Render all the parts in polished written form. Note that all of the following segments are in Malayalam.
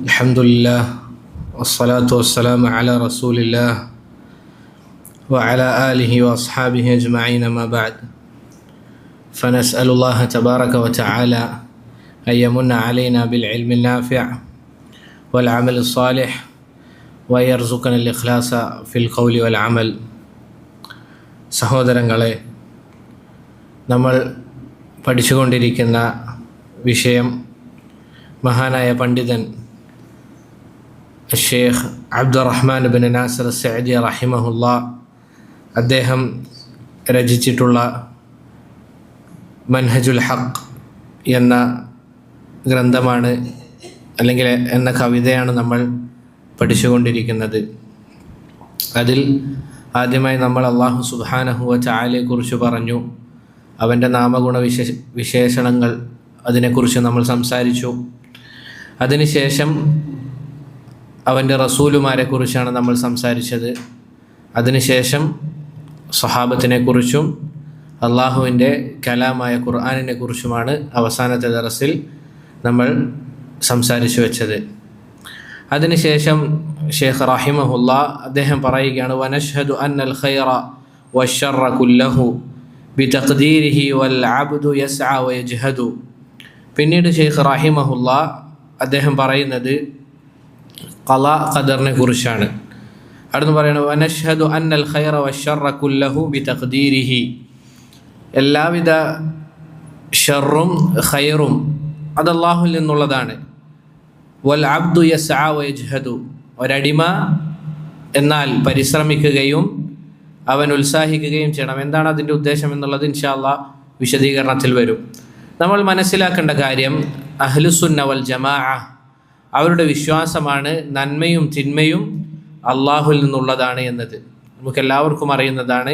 الحمد لله والصلاة والسلام على رسول الله وعلى آله وأصحابه أجمعين ما بعد فنسأل الله تبارك وتعالى أن يمن علينا بالعلم النافع والعمل الصالح ويرزقنا الإخلاص في القول والعمل. സഹോദരങ്ങളെ, നമ്മൾ പഠിച്ചുകൊണ്ടിരിക്കുന്ന വിഷയം മഹാനായ പണ്ഡിതൻ Sheikh Abdulrahman bin Nasser Saadi റഹിമഹുല്ലാ അദ്ദേഹം രചിച്ചിട്ടുള്ള മൻഹജുൽ ഹഖ് എന്ന ഗ്രന്ഥമാണ്, അല്ലെങ്കിൽ എന്ന കവിതയാണ് നമ്മൾ പഠിച്ചുകൊണ്ടിരിക്കുന്നത്. അതിൽ ആദ്യമായി നമ്മൾ അല്ലാഹു സുബ്ഹാനഹു വ തആലയെക്കുറിച്ച് പറഞ്ഞു. അവൻ്റെ നാമഗുണ വിശേഷണങ്ങൾ അതിനെക്കുറിച്ച് നമ്മൾ സംസാരിച്ചു. അതിനുശേഷം അവൻ്റെ റസൂലുമാരെക്കുറിച്ചാണ് നമ്മൾ സംസാരിച്ചത്. അതിനുശേഷം സ്വഹാബത്തിനെക്കുറിച്ചും അള്ളാഹുവിൻ്റെ കലാമായ ഖുർആനിനെ കുറിച്ചുമാണ് അവസാനത്തെ ദർസിൽ നമ്മൾ സംസാരിച്ചു വെച്ചത്. അതിനുശേഷം ഷെയ്ഖ് റഹിമഹുല്ലാ അദ്ദേഹം പറയുകയാണ്, വനഷ്ഹദു അന്നൽ ഖൈറ വശർറ കുല്ലഹു ബിതഖ്ദീരിഹി വൽ അബ്ദു യസ്അ വയജ്ഹദു. പിന്നീട് ഷെയ്ഖ് റഹിമഹുല്ലാ അദ്ദേഹം പറയുന്നത് ഖളാ ഖദറിനെ കുറിച്ചാണ്. അവിടുന്ന് പറയുന്നത് വനഷ്ഹദു അന്നൽ ഖൈറ വശർറ കുല്ലഹു ബിതഖ്ദീരിഹി, എല്ലാവിധ ഷർറും ഖൈറും അത് അല്ലാഹുവിൽ നിന്നുള്ളതാണ്. വൽ അബ്ദു യസ്അ വയജ്ഹദു, ഒരടിമ എന്നാൽ പരിശ്രമിക്കുകയും അവൻ ഉത്സാഹിക്കുകയും ചെയ്യണം. എന്താണ് അതിൻ്റെ ഉദ്ദേശം എന്നുള്ളത് ഇൻഷാ അല്ലാഹ് വിശദീകരണത്തിൽ വരും. നമ്മൾ മനസ്സിലാക്കേണ്ട കാര്യം, അഹ്ലുസുന്ന വൽ ജമാഅ അവരുടെ വിശ്വാസമാണ് നന്മയും തിന്മയും അള്ളാഹുവിൽ നിന്നുള്ളതാണ് എന്നത്. നമുക്കെല്ലാവർക്കും അറിയുന്നതാണ്.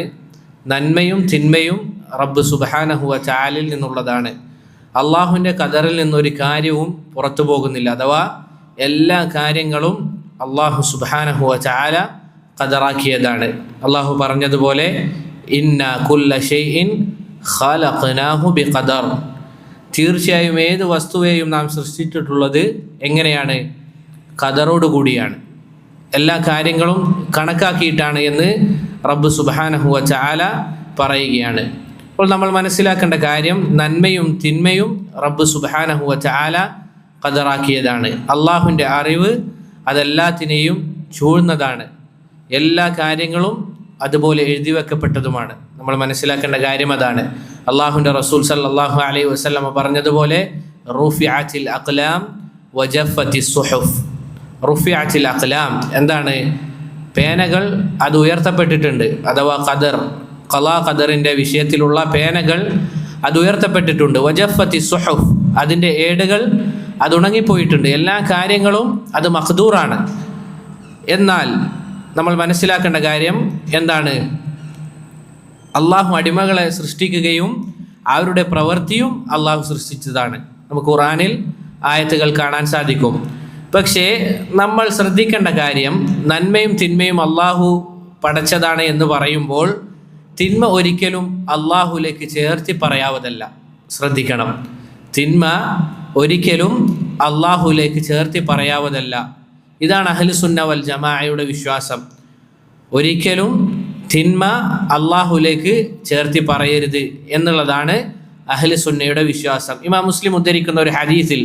നന്മയും തിന്മയും റബ്ബ് സുബ്ഹാനഹു വ തആലയിൽ നിന്നുള്ളതാണ്. അള്ളാഹുവിൻ്റെ ഖദറിൽ നിന്നൊരു കാര്യവും പുറത്തു പോകുന്നില്ല. അഥവാ എല്ലാ കാര്യങ്ങളും അള്ളാഹു സുബ്ഹാനഹു വ തആല ഖദറാക്കിയതാണ്. അള്ളാഹു പറഞ്ഞതുപോലെ ഇന്നാ കുല്ല ഷൈഇൻ ഖലഖനാഹു ബിഖദർ, തീർച്ചയായും ഏത് വസ്തുവേയും നാം സൃഷ്ടിച്ചിട്ടുള്ളത് എങ്ങനെയാണ്? ഖദറോട് കൂടിയാണ്. എല്ലാ കാര്യങ്ങളും കണക്കാക്കിയിട്ടാണ് എന്ന് റബ്ബ് സുബ്ഹാനഹു വ തആല പറയുകയാണ്. അപ്പോൾ നമ്മൾ മനസ്സിലാക്കേണ്ട കാര്യം, നന്മയും തിന്മയും റബ്ബ് സുബ്ഹാനഹു വ തആല ഖദറാക്കിയതാണ്. അള്ളാഹുവിൻ്റെ അറിവ് അതെല്ലാത്തിനെയും ചൂഴ്ന്നതാണ്. എല്ലാ കാര്യങ്ങളും അതുപോലെ എഴുതി വെക്കപ്പെട്ടതുമാണ്. നമ്മൾ മനസ്സിലാക്കേണ്ട കാര്യം അതാണ്. അള്ളാഹുവിൻ്റെ റസൂൽ സല്ലല്ലാഹു അലൈഹി വസല്ലം പറഞ്ഞതുപോലെ റുഫിഅത്തിൽ അഖ്ലാം വജഫത്തിസ് സുഹുഫ്. റുഫിഅത്തിൽ അഖ്ലാം എന്താണ്? പേനകൾ അത് ഉയർത്തപ്പെട്ടിട്ടുണ്ട്. അഥവാ ഖളാ ഖദറിൻ്റെ വിഷയത്തിലുള്ള പേനകൾ അത് ഉയർത്തപ്പെട്ടിട്ടുണ്ട്. വജഫത്തിസ് സുഹുഫ്, അതിൻ്റെ ഏടുകൾ അത് ഉണങ്ങിപ്പോയിട്ടുണ്ട്. എല്ലാ കാര്യങ്ങളും അത് മഖ്ദൂറാണ്. എന്നാൽ നമ്മൾ മനസ്സിലാക്കേണ്ട കാര്യം എന്താണ്? അള്ളാഹു അടിമകളെ സൃഷ്ടിക്കുകയും അവരുടെ പ്രവൃത്തിയും അള്ളാഹു സൃഷ്ടിച്ചതാണ്. നമുക്ക് ഖുർആനിൽ ആയത്തുകൾ കാണാൻ സാധിക്കും. പക്ഷേ നമ്മൾ ശ്രദ്ധിക്കേണ്ട കാര്യം, നന്മയും തിന്മയും അള്ളാഹു പടച്ചതാണ് എന്ന് പറയുമ്പോൾ തിന്മ ഒരിക്കലും അള്ളാഹുലേക്ക് ചേർത്തി പറയാവതല്ല. ശ്രദ്ധിക്കണം, തിന്മ ഒരിക്കലും അള്ളാഹുലേക്ക് ചേർത്തി പറയാവതല്ല. ഇതാണ് അഹ്ലുസുന്ന വൽ ജമാഅയുടെ വിശ്വാസം. ഒരിക്കലും തിന്മ അള്ളാഹുലേക്ക് ചേർത്തി പറയരുത് എന്നുള്ളതാണ് അഹ്ലുസുന്നയുടെ വിശ്വാസം. ഇമാം മുസ്ലിം ഉദ്ധരിക്കുന്ന ഒരു ഹദീസിൽ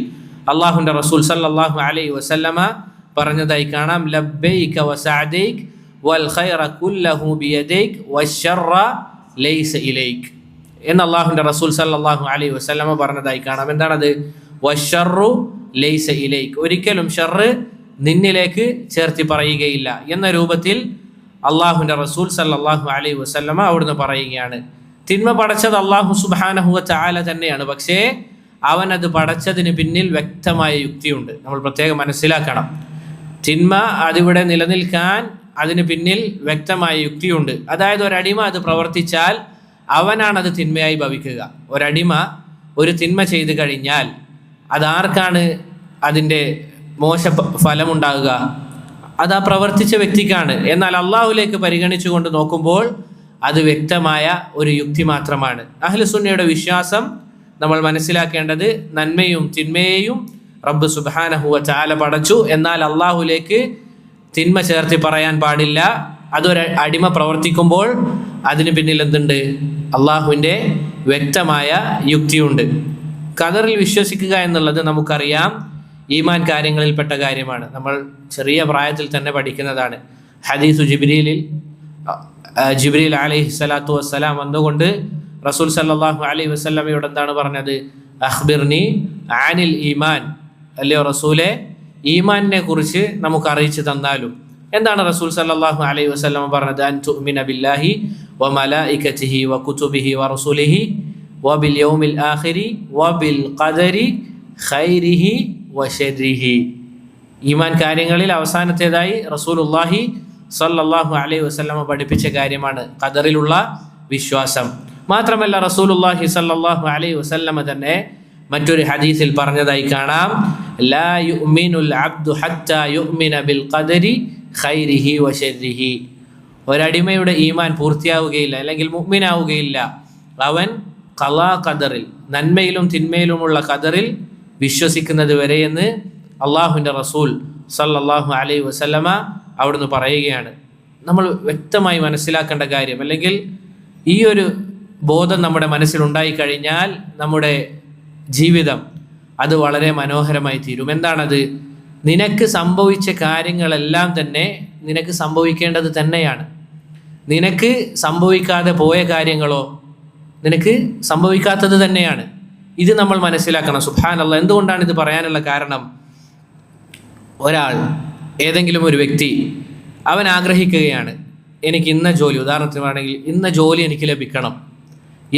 അള്ളാഹുവിൻ്റെ റസൂൽ സല്ലല്ലാഹു അലൈഹി വസല്ലമ പറഞ്ഞതായി കാണാം, ലബ്ബൈക വസഅദൈക വൽ ഖൈറ കുല്ലഹു ബിയദൈക വശർറ ലൈസ ഇലൈക എന്ന് അള്ളാഹുവിൻ്റെ റസൂൽ സല്ലല്ലാഹു അലൈഹി വസല്ലമ പറഞ്ഞതായി കാണാം. എന്താണത്? വശർറു ലൈസ ഇലൈക, ഒരിക്കലും ഷർറ് നിന്നിലേക്ക് ചേർത്തി പറയുകയില്ല എന്ന രൂപത്തിൽ അള്ളാഹുവിൻ്റെ റസൂൽ സല്ലല്ലാഹു അലൈഹി വസല്ലമ അവിടുന്ന് പറയുകയാണ്. തിന്മ പടച്ചത് അള്ളാഹു സുബ്ഹാനഹു വ തആല തന്നെയാണ്. പക്ഷേ അവനത് പടച്ചതിന് പിന്നിൽ വ്യക്തമായ യുക്തിയുണ്ട്. നമ്മൾ പ്രത്യേകം മനസ്സിലാക്കണം. തിന്മ അതിവിടെ നിലനിൽക്കാൻ അതിന് പിന്നിൽ വ്യക്തമായ യുക്തിയുണ്ട്. അതായത് ഒരടിമ അത് പ്രവർത്തിച്ചാൽ അവനാണത് തിന്മയായി ഭവിക്കുക. ഒരടിമ ഒരു തിന്മ ചെയ്തു കഴിഞ്ഞാൽ അതാർക്കാണ് അതിൻ്റെ മോശ ഫലമുണ്ടാകുക? അത് ആ പ്രവർത്തിച്ച വ്യക്തിക്കാണ്. എന്നാൽ അള്ളാഹുലേക്ക് പരിഗണിച്ചുകൊണ്ട് നോക്കുമ്പോൾ അത് വ്യക്തമായ ഒരു യുക്തി മാത്രമാണ്. അഹ്ലുസുന്നയുടെ വിശ്വാസം നമ്മൾ മനസ്സിലാക്കേണ്ടത്, നന്മയും തിന്മയെയും റബ്ബ് സുബ്ഹാനഹു വ തആല പടച്ചു, എന്നാൽ അള്ളാഹുലേക്ക് തിന്മ ചേർത്തി പറയാൻ പാടില്ല. അതൊരു അടിമ പ്രവർത്തിക്കുമ്പോൾ അതിന് പിന്നിൽ എന്തുണ്ട്? അള്ളാഹുവിൻ്റെ വ്യക്തമായ യുക്തിയുണ്ട്. ഖദറിൽ വിശ്വസിക്കുക എന്നുള്ളത് നമുക്കറിയാം ഈമാൻ കാര്യങ്ങളിൽപ്പെട്ട കാര്യമാണ്. നമ്മൾ ചെറിയ പ്രായത്തിൽ തന്നെ പഠിക്കുന്നതാണ്. ഹദീസു ജിബ്രീൽ അലൈഹി സ്വലാത്തു വസ്സലാം വന്നുകൊണ്ട് റസൂൽ സല്ലല്ലാഹു അലൈഹി വസല്ലമയോട് എന്താണ് പറഞ്ഞത്? അഖ്ബിർനി ആനിൽ ഈമാൻ, അല്ലയോ റസൂലെ, ഈമാനിനെ കുറിച്ച് നമുക്ക് അറിയിച്ചു തന്നാലും. എന്താണ് റസൂൽ സല്ലല്ലാഹു അലൈഹി വസല്ലമ പറഞ്ഞത്? അൻ തുഅ്മിന ബില്ലാഹി വ മലായികതിഹി വ കുതുബിഹി വ റസൂലിഹി വ ബിൽ യൗമിൽ ആഖിരി വ ബിൽ ഖദരി ഖൈരിഹി വ ശർരിഹി. ഈമാൻ കാര്യങ്ങളിൽ അവസാനത്തേതായി റസൂലുള്ളാഹി സല്ലല്ലാഹു അലൈഹി വസല്ലമ പഠിപ്പിച്ച കാര്യമാണ് ഖദറിലുള്ള വിശ്വാസം. മാത്രമല്ല റസൂലുള്ളാഹി സല്ലല്ലാഹു അലൈഹി വസല്ലമ തന്നെ മറ്റൊരു ഹദീസിൽ പറഞ്ഞതായി കാണാം, ലാ യുഅ്മിനുൽ അബ്ദു ഹത്താ യുഅ്മിന ബിൽ ഖദരി ഖൈരിഹി വ ശർരിഹി. ഒരടിമയുടെ ഈമാൻ പൂർത്തിയാവുകയില്ല, അല്ലെങ്കിൽ മുഅ്മിനാവുകയില്ല, അവൻ ഖളാ ഖദറിൽ, നന്മയിലും തിന്മയിലുമുള്ള ഖദറിൽ വിശ്വസിക്കുന്നത് വരെയെന്ന് അള്ളാഹുവിൻ്റെ റസൂൽ സല്ലല്ലാഹു അലൈഹി വസല്ലമ അവിടുന്ന് പറയുകയാണ്. നമ്മൾ വ്യക്തമായി മനസ്സിലാക്കേണ്ട കാര്യം, അല്ലെങ്കിൽ ഈ ഒരു ബോധം നമ്മുടെ മനസ്സിലുണ്ടായി കഴിഞ്ഞാൽ നമ്മുടെ ജീവിതം അത് വളരെ മനോഹരമായി തീരും. എന്താണത്? നിനക്ക് സംഭവിച്ച കാര്യങ്ങളെല്ലാം തന്നെ നിനക്ക് സംഭവിക്കേണ്ടത് തന്നെയാണ്. നിനക്ക് സംഭവിക്കാതെ പോയ കാര്യങ്ങളോ നിനക്ക് സംഭവിക്കാത്തത് തന്നെയാണ്. ഇത് നമ്മൾ മനസ്സിലാക്കണം. സുബ്ഹാനല്ലാഹ്. എന്തുകൊണ്ടാണ് ഇത് പറയാനുള്ള കാരണം? ഒരാൾ, ഏതെങ്കിലും ഒരു വ്യക്തി, അവൻ ആഗ്രഹിക്കുകയാണ്, എനിക്ക് ഇന്ന ജോലി, ഉദാഹരണത്തിന് വേണമെങ്കിൽ ഇന്ന ജോലി എനിക്ക് ലഭിക്കണം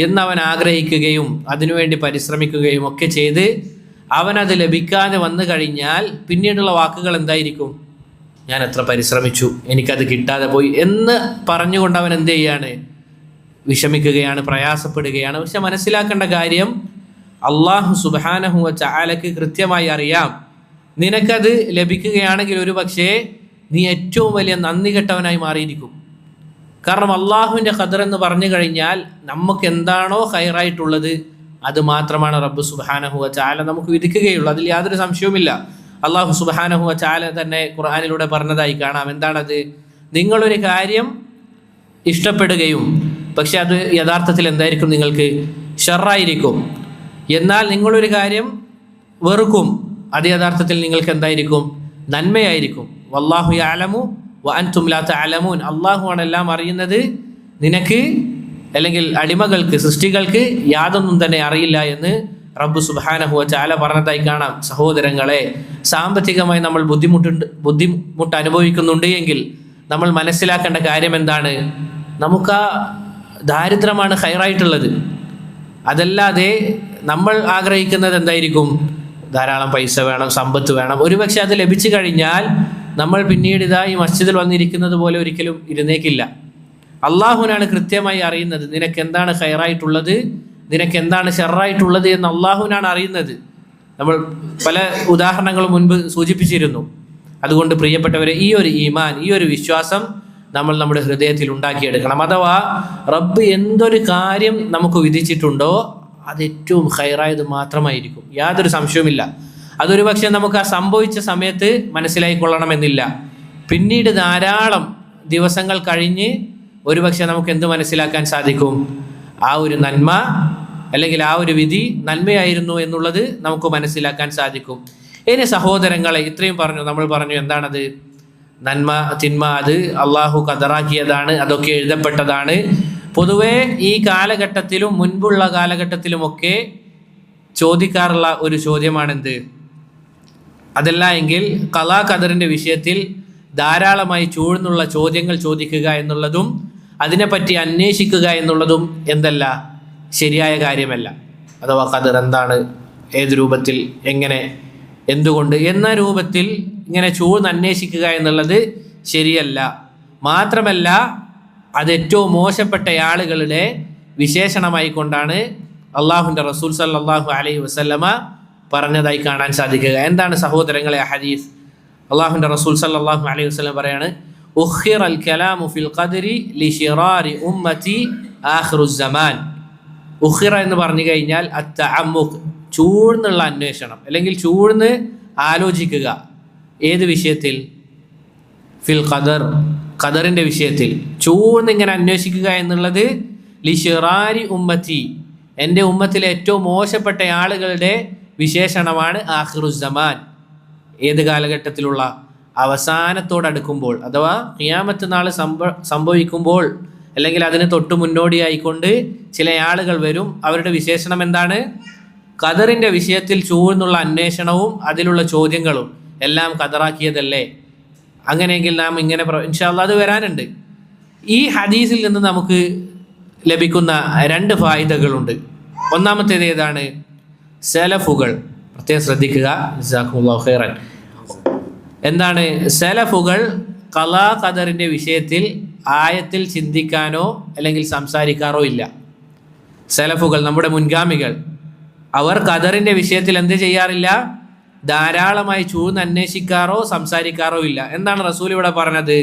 എന്നവൻ ആഗ്രഹിക്കുകയും അതിനുവേണ്ടി പരിശ്രമിക്കുകയും ഒക്കെ ചെയ്ത് അവനത് ലഭിക്കാതെ വന്നു കഴിഞ്ഞാൽ പിന്നീടുള്ള വാക്കുകൾ എന്തായിരിക്കും? ഞാൻ എത്ര പരിശ്രമിച്ചു, എനിക്കത് കിട്ടാതെ പോയി എന്ന് പറഞ്ഞുകൊണ്ട് അവൻ എന്ത് ചെയ്യാണ്? വിഷമിക്കുകയാണ്, പ്രയാസപ്പെടുകയാണ്. പക്ഷെ മനസ്സിലാക്കേണ്ട കാര്യം, അള്ളാഹു സുബ്ഹാനഹു വ തആലക്ക് കൃത്യമായി അറിയാം, നിനക്കത് ലഭിക്കുകയാണെങ്കിൽ ഒരു പക്ഷേ നീ ഏറ്റവും വലിയ നന്ദി കെട്ടവനായി മാറിയിരിക്കും. കാരണം അള്ളാഹുവിൻ്റെ ഖദർ എന്ന് പറഞ്ഞു കഴിഞ്ഞാൽ നമുക്ക് എന്താണോ ഖൈറായിട്ടുള്ളത് അത് മാത്രമാണ് റബ്ബ് സുബ്ഹാനഹു വ തആല നമുക്ക് വിധിക്കുകയുള്ളൂ. അതിൽ യാതൊരു സംശയവുമില്ല. അള്ളാഹു സുബ്ഹാനഹു വ തആല തന്നെ ഖുർആനിലൂടെ പറഞ്ഞതായി കാണാം. എന്താണത്? നിങ്ങളൊരു കാര്യം ഇഷ്ടപ്പെടുകയും പക്ഷെ അത് യഥാർത്ഥത്തിൽ എന്തായിരിക്കും? നിങ്ങൾക്ക് ഷർറായിരിക്കും. എന്നാൽ നിങ്ങളൊരു കാര്യം വെറുക്കും, അത് യഥാർത്ഥത്തിൽ നിങ്ങൾക്ക് എന്തായിരിക്കും? നന്മയായിരിക്കും. വല്ലാഹു യഅലമു വ അൻതും ലാ തഅലമൂൻ. അള്ളാഹുവാണ് എല്ലാം അറിയുന്നത്, നിനക്ക് അല്ലെങ്കിൽ അടിമകൾക്ക്, സൃഷ്ടികൾക്ക് യാതൊന്നും തന്നെ അറിയില്ല എന്ന് റബ്ബ് സുബ്ഹാനഹു വ തആല പറഞ്ഞതായി കാണാം. സഹോദരങ്ങളെ, സാമ്പത്തികമായി നമ്മൾ ബുദ്ധിമുട്ട് അനുഭവിക്കുന്നുണ്ട് എങ്കിൽ നമ്മൾ മനസ്സിലാക്കേണ്ട കാര്യം എന്താണ്? നമുക്ക് ആ ദാരിദ്ര്യമാണ് ഖൈറായിട്ടുള്ളത്. അതല്ലാതെ നമ്മൾ ആഗ്രഹിക്കുന്നത് എന്തായിരിക്കും? ധാരാളം പൈസ വേണം, സമ്പത്ത് വേണം. ഒരുപക്ഷെ അത് ലഭിച്ചു കഴിഞ്ഞാൽ നമ്മൾ പിന്നീട് ഇതാ ഈ മസ്ജിദിൽ വന്നിരിക്കുന്നത് പോലെ ഒരിക്കലും ഇരുന്നേക്കില്ല. അള്ളാഹുവിനാണ് കൃത്യമായി അറിയുന്നത് നിനക്ക് എന്താണ് ഖൈറായിട്ടുള്ളത്, നിനക്ക് എന്താണ് ഷർറായിട്ടുള്ളത് എന്ന് അള്ളാഹുവിനാണ് അറിയുന്നത്. നമ്മൾ പല ഉദാഹരണങ്ങളും മുൻപ് സൂചിപ്പിച്ചിരുന്നു. അതുകൊണ്ട് പ്രിയപ്പെട്ടവരെ, ഈ ഒരു ഈമാൻ, ഈ ഒരു വിശ്വാസം നമ്മൾ നമ്മുടെ ഹൃദയത്തിൽ ഉണ്ടാക്കിയെടുക്കണം. അഥവാ റബ്ബ് എന്തൊരു കാര്യം നമുക്ക് വിധിച്ചിട്ടുണ്ടോ അത് ഏറ്റവും ഖൈറായത് മാത്രമായിരിക്കും, യാതൊരു സംശയവുമില്ല. അതൊരു പക്ഷേ നമുക്ക് ആ സംഭവിച്ച സമയത്ത് മനസ്സിലായിക്കൊള്ളണമെന്നില്ല. പിന്നീട് ധാരാളം ദിവസങ്ങൾ കഴിഞ്ഞ് ഒരുപക്ഷെ നമുക്ക് എന്ത് മനസ്സിലാക്കാൻ സാധിക്കും? ആ ഒരു നന്മ അല്ലെങ്കിൽ ആ ഒരു വിധി നന്മയായിരുന്നു എന്നുള്ളത് നമുക്ക് മനസ്സിലാക്കാൻ സാധിക്കും. ഇനി സഹോദരങ്ങളെ, ഇത്രയും പറഞ്ഞു, നമ്മൾ പറഞ്ഞു എന്താണത്? നന്മ തിന്മ അത് അള്ളാഹു ഖദറാക്കിയതാണ്, അതൊക്കെ എഴുതപ്പെട്ടതാണ്. പൊതുവെ ഈ കാലഘട്ടത്തിലും മുൻപുള്ള കാലഘട്ടത്തിലുമൊക്കെ ചോദിക്കാറുള്ള ഒരു ചോദ്യമാണെന്ത്? അതല്ല എങ്കിൽ ഖളാ ഖദറിൻ്റെ വിഷയത്തിൽ ധാരാളമായി ചൂഴ്ന്നുള്ള ചോദ്യങ്ങൾ ചോദിക്കുക എന്നുള്ളതും അതിനെപ്പറ്റി അന്വേഷിക്കുക എന്നുള്ളതും എന്തല്ല, ശരിയായ കാര്യമല്ല. അഥവാ ഖദർ എന്താണ്, ഏത് രൂപത്തിൽ, എങ്ങനെ, എന്തുകൊണ്ട് എന്ന രൂപത്തിൽ ഇങ്ങനെ ചൂഴ്ന്ന് അന്വേഷിക്കുക എന്നുള്ളത് ശരിയല്ല. മാത്രമല്ല അത് ഏറ്റവും മോശപ്പെട്ട ആളുകളുടെ വിശേഷണമായി കൊണ്ടാണ് അള്ളാഹുവിൻ്റെ റസൂൽ സല്ലല്ലാഹു അലൈഹി വസല്ലമ പറഞ്ഞതായി കാണാൻ സാധിക്കുക. എന്താണ് സഹോദരങ്ങളെ ആ ഹദീസ്? അള്ളാഹുവിൻ്റെ റസൂൽ സല്ലല്ലാഹു അലൈഹി വസല്ലം പറയാണ്, ഉഖിറൽ കലാമു ഫിൽ ഖദരി ലിശിറാരി ഉമ്മത്തി ആഖിറുസ് സമാൻ. ഉഖിറ എന്ന് പറഞ്ഞു കഴിഞ്ഞാൽ അത്തഅമ്മുഖ്, ചൂഴ്ന്നുള്ള അന്വേഷണം അല്ലെങ്കിൽ ചൂഴ്ന്ന് ആലോചിക്കുക. ഏത് വിഷയത്തിൽ? ഫിൽ ഖദർ, ഖദറിൻ്റെ വിഷയത്തിൽ ചൂഴ്ന്ന് ഇങ്ങനെ അന്വേഷിക്കുക എന്നുള്ളത് ലിഷിറാരി ഉമ്മത്തി, എൻ്റെ ഉമ്മത്തിലെ ഏറ്റവും മോശപ്പെട്ട ആളുകളുടെ വിശേഷണമാണ് ആഖിറുസ്സമാൻ. ഏത് കാലഘട്ടത്തിലുള്ള? അവസാനത്തോടടുക്കുമ്പോൾ അഥവാ ഖിയാമത്ത് നാൾ സംഭവിക്കുമ്പോൾ അല്ലെങ്കിൽ അതിന് തൊട്ട് മുന്നോടിയായിക്കൊണ്ട് ചില ആളുകൾ വരും. അവരുടെ വിശേഷണം എന്താണ്? ഖദറിൻ്റെ വിഷയത്തിൽ ചൂഴ്ന്നുള്ള അന്വേഷണവും അതിലുള്ള ചോദ്യങ്ങളും എല്ലാം ഖദറാക്കിയതല്ലേ? അങ്ങനെയെങ്കിൽ നാം ഇങ്ങനെ ഇൻഷാ അല്ലാഹ് അത് വരാനുണ്ട്. ഈ ഹദീസിൽ നിന്ന് നമുക്ക് ലഭിക്കുന്ന 2 ഫായിദകളുണ്ട്. ഒന്നാമത്തേത് ഏതാണ്? സലഫുകൾ, പ്രത്യേകം ശ്രദ്ധിക്കുക, ജസാക്കുമുല്ലാഹു ഖൈറൻ. എന്താണ്? സലഫുകൾ ഖലാ ഖദറിൻ്റെ വിഷയത്തിൽ ആയത്തിൽ ചിന്തിക്കാനോ അല്ലെങ്കിൽ സംസാരിക്കാറോ ഇല്ല. സലഫുകൾ, നമ്മുടെ മുൻഗാമികൾ, അവർ ഖദറിൻ്റെ വിഷയത്തിൽ എന്ത് ചെയ്യാറില്ല? ധാരാളമായി ചൂഴ്ന്ന് അന്വേഷിക്കാറോ സംസാരിക്കാറോ ഇല്ല. എന്താണ് റസൂൽ ഇവിടെ പറഞ്ഞത്?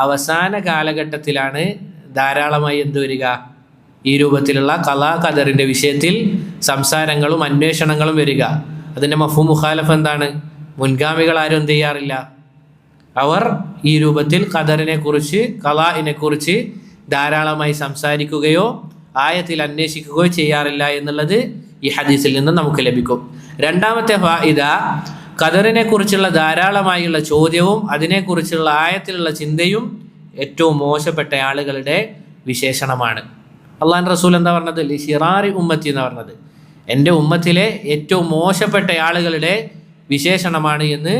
അവസാന കാലഘട്ടത്തിലാണ് ധാരാളമായി എന്ത് വരിക? ഈ രൂപത്തിലുള്ള ഖലാ ഖദറിൻ്റെ വിഷയത്തിൽ സംസാരങ്ങളും അന്വേഷണങ്ങളും വരിക. അതിൻ്റെ മഫ്ഹൂം മുഖാലഫ് എന്താണ്? മുൻഗാമികൾ ആരും എന്ത് ചെയ്യാറില്ല? അവർ ഈ രൂപത്തിൽ ഖദറിനെ കുറിച്ച് ഖലാഇനെ കുറിച്ച് ധാരാളമായി സംസാരിക്കുകയോ ആയത്തിൽ അന്വേഷിക്കുകയോ ചെയ്യാറില്ല എന്നുള്ളത് ഈ ഹദീസിൽ നിന്ന് നമുക്ക് ലഭിക്കും. രണ്ടാമത്തെ ഫായിദ, ഖദറിനെ കുറിച്ചുള്ള ധാരാളമായുള്ള ചോദ്യവും അതിനെക്കുറിച്ചുള്ള ആയത്തിലുള്ള ചിന്തയും ഏറ്റവും മോശപ്പെട്ട ആളുകളുടെ വിശേഷണമാണ്. അള്ളാഹു റസൂൽ എന്താ പറഞ്ഞത്? ലിഷിറാരി ഉമ്മത്തി എന്ന് പറഞ്ഞത് എൻ്റെ ഉമ്മത്തിലെ ഏറ്റവും മോശപ്പെട്ട ആളുകളുടെ വിശേഷണമാണ് എന്ന്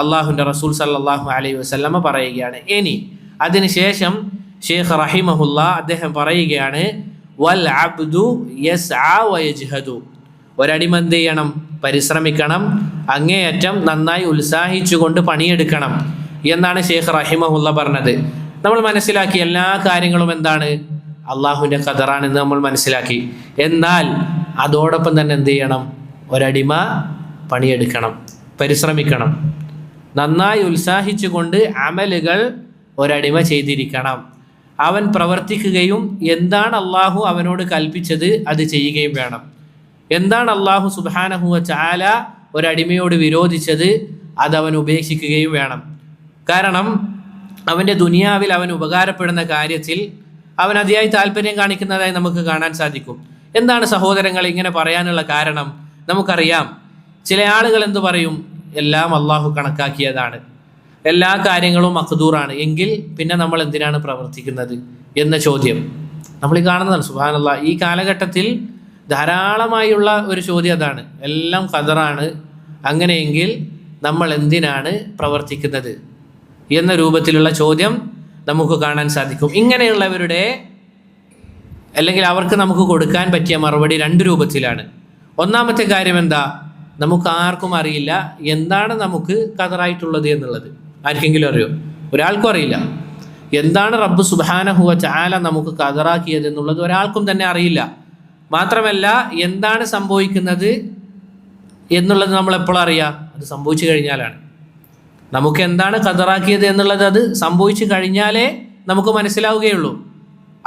അള്ളാഹുവിൻ്റെ റസൂൽ സല്ലല്ലാഹു അലൈഹി വസല്ലമ പറയുകയാണ്. ഇനി അതിനുശേഷം ഷെയ്ഖ് റഹിമഹുല്ല അദ്ദേഹം പറയുകയാണ്, വൽ അബ്ദു യസ്ആ വയജ്ഹദു, ഒരടിമ എന്ത് ചെയ്യണം? പരിശ്രമിക്കണം, അങ്ങേയറ്റം നന്നായി ഉത്സാഹിച്ചുകൊണ്ട് പണിയെടുക്കണം എന്നാണ് ഷെയ്ഖ് റഹിമഹുല്ല പറഞ്ഞത്. നമ്മൾ മനസ്സിലാക്കി എല്ലാ കാര്യങ്ങളും എന്താണ്? അള്ളാഹുവിൻ്റെ ഖദറാണെന്ന് നമ്മൾ മനസ്സിലാക്കി. എന്നാൽ അതോടൊപ്പം തന്നെ എന്ത് ചെയ്യണം? ഒരടിമ പണിയെടുക്കണം, പരിശ്രമിക്കണം, നന്നായി ഉത്സാഹിച്ചുകൊണ്ട് അമലുകൾ ഒരടിമ ചെയ്തിരിക്കണം. അവൻ പ്രവർത്തിക്കുകയും എന്താണ് അള്ളാഹു അവനോട് കൽപ്പിച്ചത് അത് ചെയ്യുകയും വേണം. എന്താണ് അള്ളാഹു സുബ്ഹാനഹു വ തആല ഒരടിമയോട് വിരോധിച്ചത് അതവൻ ഉപേക്ഷിക്കുകയും വേണം. കാരണം അവൻ്റെ ദുനിയാവിൽ അവൻ ഉപകാരപ്പെടുന്ന കാര്യത്തിൽ അവൻ അതിയായി താല്പര്യം കാണിക്കുന്നതായി നമുക്ക് കാണാൻ സാധിക്കും. എന്താണ് സഹോദരങ്ങൾ ഇങ്ങനെ പറയാനുള്ള കാരണം? നമുക്കറിയാം, ചില ആളുകൾ എന്തു പറയും? എല്ലാം അള്ളാഹു കണക്കാക്കിയതാണ്, എല്ലാ കാര്യങ്ങളും മഖ്ദൂറാണ്, എങ്കിൽ പിന്നെ നമ്മൾ എന്തിനാണ് പ്രവർത്തിക്കുന്നത് എന്ന ചോദ്യം നമ്മൾ കാണുന്നതാണ്. സുബ്ഹാനല്ലാഹ്, ഈ കാലഘട്ടത്തിൽ ധാരാളമായുള്ള ഒരു ചോദ്യം അതാണ്. എല്ലാം ഖദറാണ്, അങ്ങനെയെങ്കിൽ നമ്മൾ എന്തിനാണ് പ്രവർത്തിക്കുന്നത് എന്ന രൂപത്തിലുള്ള ചോദ്യം നമുക്ക് കാണാൻ സാധിക്കും. ഇങ്ങനെയുള്ളവരുടെ അല്ലെങ്കിൽ അവർക്ക് നമുക്ക് കൊടുക്കാൻ പറ്റിയ മറുപടി 2 രൂപത്തിലാണ്. ഒന്നാമത്തെ കാര്യം എന്താ? നമുക്ക് ആർക്കും അറിയില്ല എന്താണ് നമുക്ക് ഖദറായിട്ടുള്ളത് എന്നുള്ളത്. ആർക്കെങ്കിലും അറിയോ? ഒരാൾക്കും അറിയില്ല. എന്താണ് റബ്ബ് സുബ്ഹാനഹു വ തആല നമുക്ക് ഖദറാക്കിയത് എന്നുള്ളത് ഒരാൾക്കും തന്നെ അറിയില്ല. മാത്രമല്ല, എന്താണ് സംഭവിക്കുന്നത് എന്നുള്ളത് നമ്മൾ എപ്പോഴും അറിയാം? അത് സംഭവിച്ചു കഴിഞ്ഞാലാണ്. നമുക്ക് എന്താണ് ഖദറാക്കിയത് എന്നുള്ളത് അത് സംഭവിച്ചു കഴിഞ്ഞാലേ നമുക്ക് മനസ്സിലാവുകയുള്ളൂ.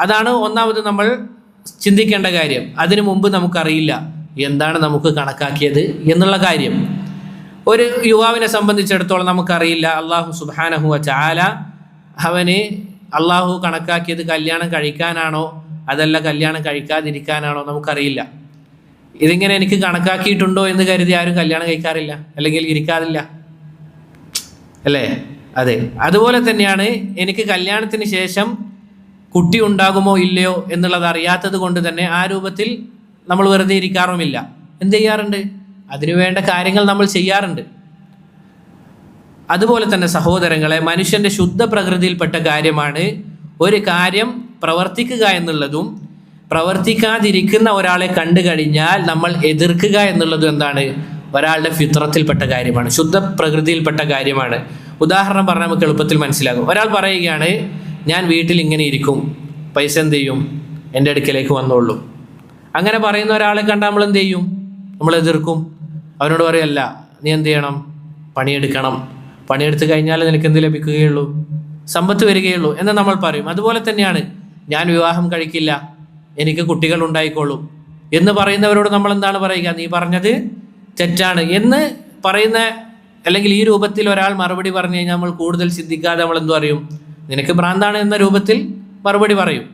അതാണ് ഒന്നാമത് നമ്മൾ ചിന്തിക്കേണ്ട കാര്യം. അതിനു മുമ്പ് നമുക്കറിയില്ല എന്താണ് നമുക്ക് കണക്കാക്കിയത് എന്നുള്ള കാര്യം. ഒരു യുവാവിനെ സംബന്ധിച്ചിടത്തോളം നമുക്കറിയില്ല അള്ളാഹു സുബ്ഹാനഹു വ തആല അവന് അള്ളാഹു കണക്കാക്കിയത് കല്യാണം കഴിക്കാനാണോ അതല്ല കല്യാണം കഴിക്കാതിരിക്കാനാണോ നമുക്കറിയില്ല. ഇതിങ്ങനെ എനിക്ക് കണക്കാക്കിയിട്ടുണ്ടോ എന്ന് കരുതി ആരും കല്യാണം കഴിക്കാറില്ല, അല്ലെങ്കിൽ ഇരിക്കാറില്ല, അല്ലേ? അതെ, അതുപോലെ തന്നെയാണ് എനിക്ക് കല്യാണത്തിന് ശേഷം കുട്ടി ഉണ്ടാകുമോ ഇല്ലയോ എന്നുള്ളത് അറിയാത്തത് കൊണ്ട് തന്നെ ആ രൂപത്തിൽ നമ്മൾ വെറുതെ ഇരിക്കാറുമില്ല. എന്ത് ചെയ്യാറുണ്ട്? അതിനുവേണ്ട കാര്യങ്ങൾ നമ്മൾ ചെയ്യാറുണ്ട്. അതുപോലെ തന്നെ സഹോദരങ്ങളെ, മനുഷ്യൻ്റെ ശുദ്ധ പ്രകൃതിയിൽപ്പെട്ട കാര്യമാണ് ഒരു കാര്യം പ്രവർത്തിക്കുക എന്നുള്ളതും പ്രവർത്തിക്കാതിരിക്കുന്ന ഒരാളെ കണ്ടു കഴിഞ്ഞാൽ നമ്മൾ എതിർക്കുക എന്നുള്ളതും എന്താണ്? ഒരാളുടെ ഫിത്രത്തിൽപ്പെട്ട കാര്യമാണ്, ശുദ്ധ പ്രകൃതിയിൽപ്പെട്ട കാര്യമാണ്. ഉദാഹരണം പറഞ്ഞാൽ നമുക്ക് എളുപ്പത്തിൽ മനസ്സിലാകും. ഒരാൾ പറയുകയാണ്, ഞാൻ വീട്ടിൽ ഇങ്ങനെ ഇരിക്കും, പൈസ എന്ത് ചെയ്യും? എൻ്റെ അടുക്കലേക്ക് വന്നോളൂ. അങ്ങനെ പറയുന്ന ഒരാളെ കണ്ടാൽ നമ്മൾ എന്ത് ചെയ്യും? നമ്മൾ എതിർക്കും. അവനോട് പറയല്ല, നീ എന്ത് ചെയ്യണം? പണിയെടുക്കണം, പണിയെടുത്ത് കഴിഞ്ഞാൽ നിനക്ക് എന്ത് ലഭിക്കുകയുള്ളൂ? സമ്പത്ത് വരികയുള്ളൂ എന്ന് നമ്മൾ പറയും. അതുപോലെ തന്നെയാണ്, ഞാൻ വിവാഹം കഴിക്കില്ല, എനിക്ക് കുട്ടികൾ ഉണ്ടായിക്കോളും, എന്ന് പറയുന്നവരോട് നമ്മൾ എന്താണ് പറയുക? നീ പറഞ്ഞത് തെറ്റാണ് എന്ന് പറയുന്ന, അല്ലെങ്കിൽ ഈ രൂപത്തിൽ ഒരാൾ മറുപടി പറഞ്ഞു കഴിഞ്ഞാൽ നമ്മൾ കൂടുതൽ ചിന്തിക്കാതെ നമ്മൾ എന്തു പറയും? നിനക്ക് ഭ്രാന്താണ് എന്ന രൂപത്തിൽ മറുപടി പറയും.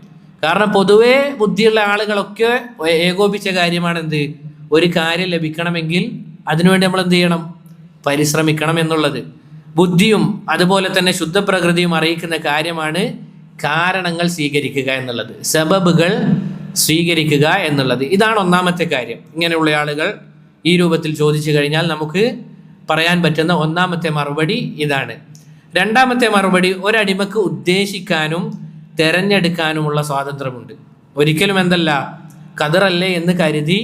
കാരണം പൊതുവേ ബുദ്ധിയുള്ള ആളുകളൊക്കെ ഏകോപിച്ച കാര്യമാണ് എന്ത്? ഒരു കാര്യം ലഭിക്കണമെങ്കിൽ അതിനുവേണ്ടി നമ്മൾ എന്ത് ചെയ്യണം? പരിശ്രമിക്കണം എന്നുള്ളത്. ബുദ്ധിയും അതുപോലെ തന്നെ ശുദ്ധ പ്രകൃതിയും അറിയിക്കുന്ന കാര്യമാണ് കാരണങ്ങൾ സ്വീകരിക്കുക എന്നുള്ളത്, സബബുകൾ സ്വീകരിക്കുക എന്നുള്ളത്. ഇതാണ് ഒന്നാമത്തെ കാര്യം. ഇങ്ങനെയുള്ള ആളുകൾ ഈ രൂപത്തിൽ ചോദിച്ചു കഴിഞ്ഞാൽ നമുക്ക് പറയാൻ പറ്റുന്ന ഒന്നാമത്തെ മറുപടി ഇതാണ്. രണ്ടാമത്തെ മറുപടി, ഒരടിമക്ക് ഉദ്ദേശിക്കാനും തിരഞ്ഞെടുക്കാനുമുള്ള സ്വാതന്ത്ര്യമുണ്ട്. ഒരിക്കലും എന്തല്ല, ഖദറല്ലേ എന്ന് കരുതി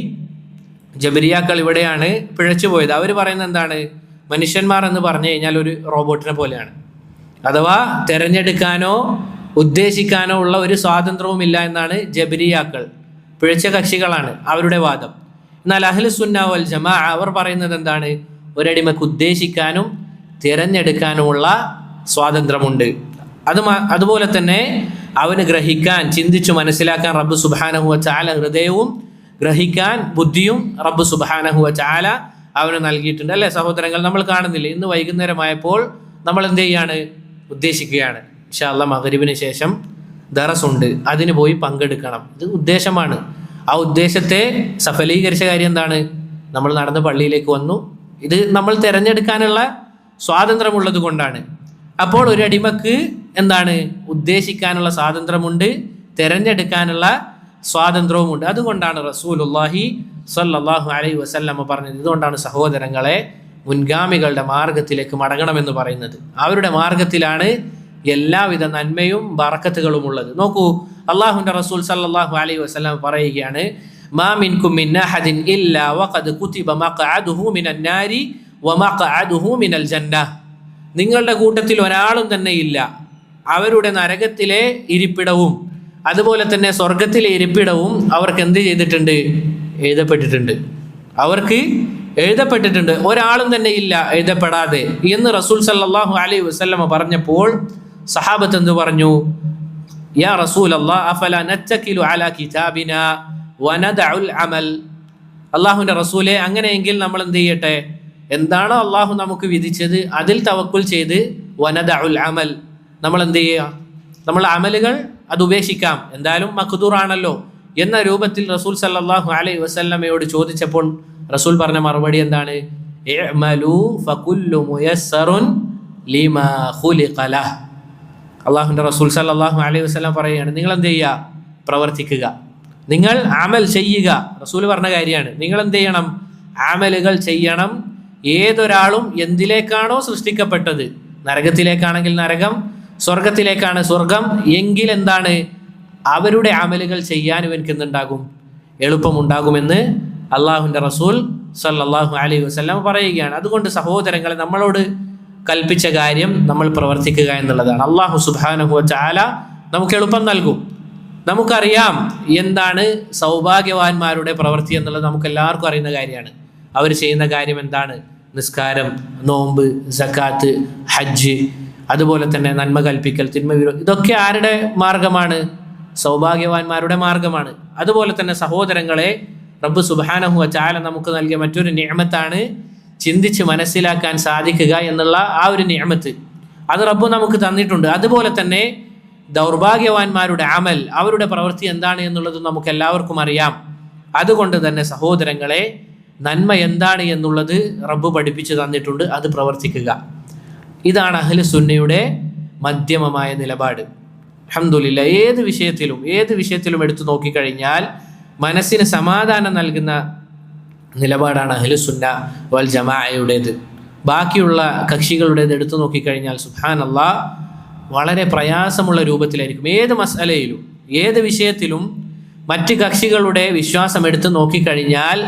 ജബരിയാക്കൾ ഇവിടെയാണ് പിഴച്ചു പോയത്. അവർ പറയുന്നത് എന്താണ്? മനുഷ്യന്മാർ എന്ന് പറഞ്ഞു കഴിഞ്ഞാൽ ഒരു റോബോട്ടിനെ പോലെയാണ്. അഥവാ തിരഞ്ഞെടുക്കാനോ ഉദ്ദേശിക്കാനോ ഉള്ള ഒരു സ്വാതന്ത്ര്യവും ഇല്ല എന്നാണ് ജബരിയാക്കൾ, പിഴച്ച കക്ഷികളാണ് അവരുടെ വാദം. എന്നാൽ അഹ്ലു സുന്ന വൽ ജമാ അവർ പറയുന്നത് എന്താണ്? ഒരടിമക്ക് ഉദ്ദേശിക്കാനും തിരഞ്ഞെടുക്കാനുമുള്ള സ്വാതന്ത്ര്യമുണ്ട്. അതുപോലെ തന്നെ അവന് ഗ്രഹിക്കാൻ, ചിന്തിച്ചു മനസ്സിലാക്കാൻ റബ്ബ് സുബ്ഹാനഹു വ തആല ഹൃദയവും ഗ്രഹിക്കാൻ ബുദ്ധിയും റബ്ബ് സുബ്ഹാനഹു വ തആല അവന് നൽകിയിട്ടുണ്ട്. അല്ലേ സഹോദരങ്ങൾ? നമ്മൾ കാണുന്നില്ല, ഇന്ന് വൈകുന്നേരമായപ്പോൾ നമ്മൾ എന്ത് ചെയ്യാണ്? ഉദ്ദേശിക്കുകയാണ്, ഇൻഷാ അല്ലാഹ് മഗ്രിബിന് ശേഷം ദറസുണ്ട്, അതിന് പോയി പങ്കെടുക്കണം. ഇത് ഉദ്ദേശമാണ്. ആ ഉദ്ദേശത്തെ സഫലീകരിച്ച കാര്യം എന്താണ്? നമ്മൾ നടന്ന് പള്ളിയിലേക്ക് വന്നു. ഇത് നമ്മൾ തിരഞ്ഞെടുക്കാനുള്ള സ്വാതന്ത്ര്യമുള്ളത് കൊണ്ടാണ്. അപ്പോൾ ഒരു അടിമക്ക് എന്താണ്? ഉദ്ദേശിക്കാനുള്ള സ്വാതന്ത്ര്യമുണ്ട്, തിരഞ്ഞെടുക്കാനുള്ള സ്വാതന്ത്ര്യവുമുണ്ട്. അതുകൊണ്ടാണ് റസൂലുള്ളാഹി സ്വല്ലല്ലാഹു അലൈഹി വസല്ലമ പറഞ്ഞത്. ഇതുകൊണ്ടാണ് സഹോദരങ്ങളെ മുൻഗാമികളുടെ മാർഗത്തിലേക്ക് മടങ്ങണമെന്ന് പറയുന്നത്. അവരുടെ മാർഗത്തിലാണ് എല്ലാവിധ നന്മയും ബറക്കത്തുകളും ഉള്ളത്. നോക്കൂ, അള്ളാഹുവിൻ്റെ റസൂൽ സല്ലല്ലാഹു അലൈഹി വസല്ലം പറയുകയാണ്, മാ മിൻകും മിൻ അഹദിൻ ഇല്ലാ വഖദ് കുതിബ മഖഅദുഹു മിനൻ നാരി വമഖഅദുഹു മിനൽ ജന്നഹ്. നിങ്ങളുടെ കൂട്ടത്തിൽ ഒരാളും തന്നെ ഇല്ല, അവരുടെ നരകത്തിലെ ഇരിപ്പിടവും അതുപോലെ തന്നെ സ്വർഗത്തിലെ ഇരിപ്പിടവും അവർക്ക് എന്ത് ചെയ്തിട്ടുണ്ട്? എഴുതപ്പെട്ടിട്ടുണ്ട്. അവർക്ക് എഴുതപ്പെട്ടിട്ടുണ്ട്. ഒരാളും തന്നെ ഇല്ല എഴുതപ്പെടാതെ എന്ന് റസൂൽ സല്ലല്ലാഹു അലൈഹി വസല്ലമ പറഞ്ഞപ്പോൾ സഹാബത്ത് എന്ത് പറഞ്ഞു? യാ റസൂലല്ലാഹ് അഫലാ നത്തകിലു അലാ കിതാബിനാ വനദഉൽ അമൽ. അല്ലാഹുവിൻ്റെ റസൂലേ, അങ്ങനെയെങ്കിൽ നമ്മൾ എന്ത് ചെയ്യട്ടെ? എന്താണോ അള്ളാഹു നമുക്ക് വിധിച്ചത് അതിൽ തവക്കുൽ ചെയ്ത് വനദഉൽ അമൽ, നമ്മൾ എന്ത് ചെയ്യുക? നമ്മൾ അമലുകൾ അത് ഉപേക്ഷിക്കാം, എന്തായാലും മഖ്ദൂറാണല്ലോ എന്ന രൂപത്തിൽ റസൂൽ സല്ലല്ലാഹു അലൈഹി വസല്ലമയോട് ചോദിച്ചപ്പോൾ റസൂൽ പറഞ്ഞ മറുപടി എന്താണ്? ഇഅ്മലു ഫകുല്ലു മുയസ്സറുൻ ലിമാ ഖുലിഖ ലഹ്. അള്ളാഹുവിൻ്റെ റസൂൽ സല്ലല്ലാഹു അലൈഹി വസല്ലം പറയുകയാണ്, നിങ്ങൾ എന്ത് ചെയ്യുക? പ്രവർത്തിക്കുക, നിങ്ങൾ അമൽ ചെയ്യുക. റസൂൽ പറഞ്ഞ കാര്യമാണ്. നിങ്ങൾ എന്ത് ചെയ്യണം? അമലുകൾ ചെയ്യണം. ഏതൊരാളും എന്തിലേക്കാണോ സൃഷ്ടിക്കപ്പെട്ടത്, നരകത്തിലേക്കാണെങ്കിൽ നരകം, സ്വർഗത്തിലേക്കാണ് സ്വർഗം എങ്കിൽ എന്താണ്? അവരുടെ അമലുകൾ ചെയ്യാൻ ഇവർക്ക് എന്തുണ്ടാകും? എളുപ്പമുണ്ടാകുമെന്ന് അള്ളാഹുവിൻ്റെ റസൂൽ സല്ലല്ലാഹു അലൈഹി വസല്ലം പറയുകയാണ്. അതുകൊണ്ട് സഹോദരങ്ങളെ, നമ്മളോട് കൽപ്പിച്ച കാര്യം നമ്മൾ പ്രവർത്തിക്കുക എന്നുള്ളതാണ്. അള്ളാഹു സുബ്ഹാനഹു വ തആല നമുക്ക് എളുപ്പം നൽകും. നമുക്കറിയാം എന്താണ് സൗഭാഗ്യവാന്മാരുടെ പ്രവൃത്തി എന്നുള്ളത്, നമുക്ക് എല്ലാവർക്കും അറിയുന്ന കാര്യമാണ്. അവർ ചെയ്യുന്ന കാര്യം എന്താണ്? നിസ്കാരം, നോമ്പ്, സക്കാത്ത്, ഹജ്ജ്, അതുപോലെ തന്നെ നന്മ കൽപ്പിക്കൽ, തിന്മ വിരോധം. ഇതൊക്കെ ആരുടെ മാർഗമാണ്? സൗഭാഗ്യവാന്മാരുടെ മാർഗമാണ്. അതുപോലെ തന്നെ സഹോദരങ്ങളെ, റബ്ബ് സുബ്ഹാനഹു വ തആല നമുക്ക് നൽകിയ മറ്റൊരു നിഅമത്താണ് ചിന്തിച്ച് മനസ്സിലാക്കാൻ സാധിക്കുക എന്നുള്ള ആ ഒരു നിഅമത്ത്. അത് റബ്ബ് നമുക്ക് തന്നിട്ടുണ്ട്. അതുപോലെ തന്നെ ദൗർഭാഗ്യവാന്മാരുടെ അമൽ, അവരുടെ പ്രവൃത്തി എന്താണ് എന്നുള്ളത് നമുക്ക് എല്ലാവർക്കും അറിയാം. അതുകൊണ്ട് തന്നെ സഹോദരങ്ങളെ, നന്മ എന്താണ് എന്നുള്ളത് റബ്ബ് പഠിപ്പിച്ചു തന്നിട്ടുണ്ട്, അത് പ്രവർത്തിക്കുക. ഇതാണ് അഹ്ലു സുന്നയുടെ മധ്യമമായ നിലപാട്. അൽഹംദുലില്ലാ, ഏത് വിഷയത്തിലും എടുത്തു നോക്കിക്കഴിഞ്ഞാൽ മനസ്സിന് സമാധാനം നൽകുന്ന നിലപാടാണ് അഹ്ലു സുന്ന വൽ ജമാഅയുടേത്. ബാക്കിയുള്ള കക്ഷികളുടേത് എടുത്തു നോക്കിക്കഴിഞ്ഞാൽ സുബ്ഹാനല്ലാഹ് വളരെ പ്രയാസമുള്ള രൂപത്തിലായിരിക്കും. ഏത് മസ്അലയിലും ഏത് വിഷയത്തിലും മറ്റ് കക്ഷികളുടെ വിശ്വാസം എടുത്ത് നോക്കിക്കഴിഞ്ഞാൽ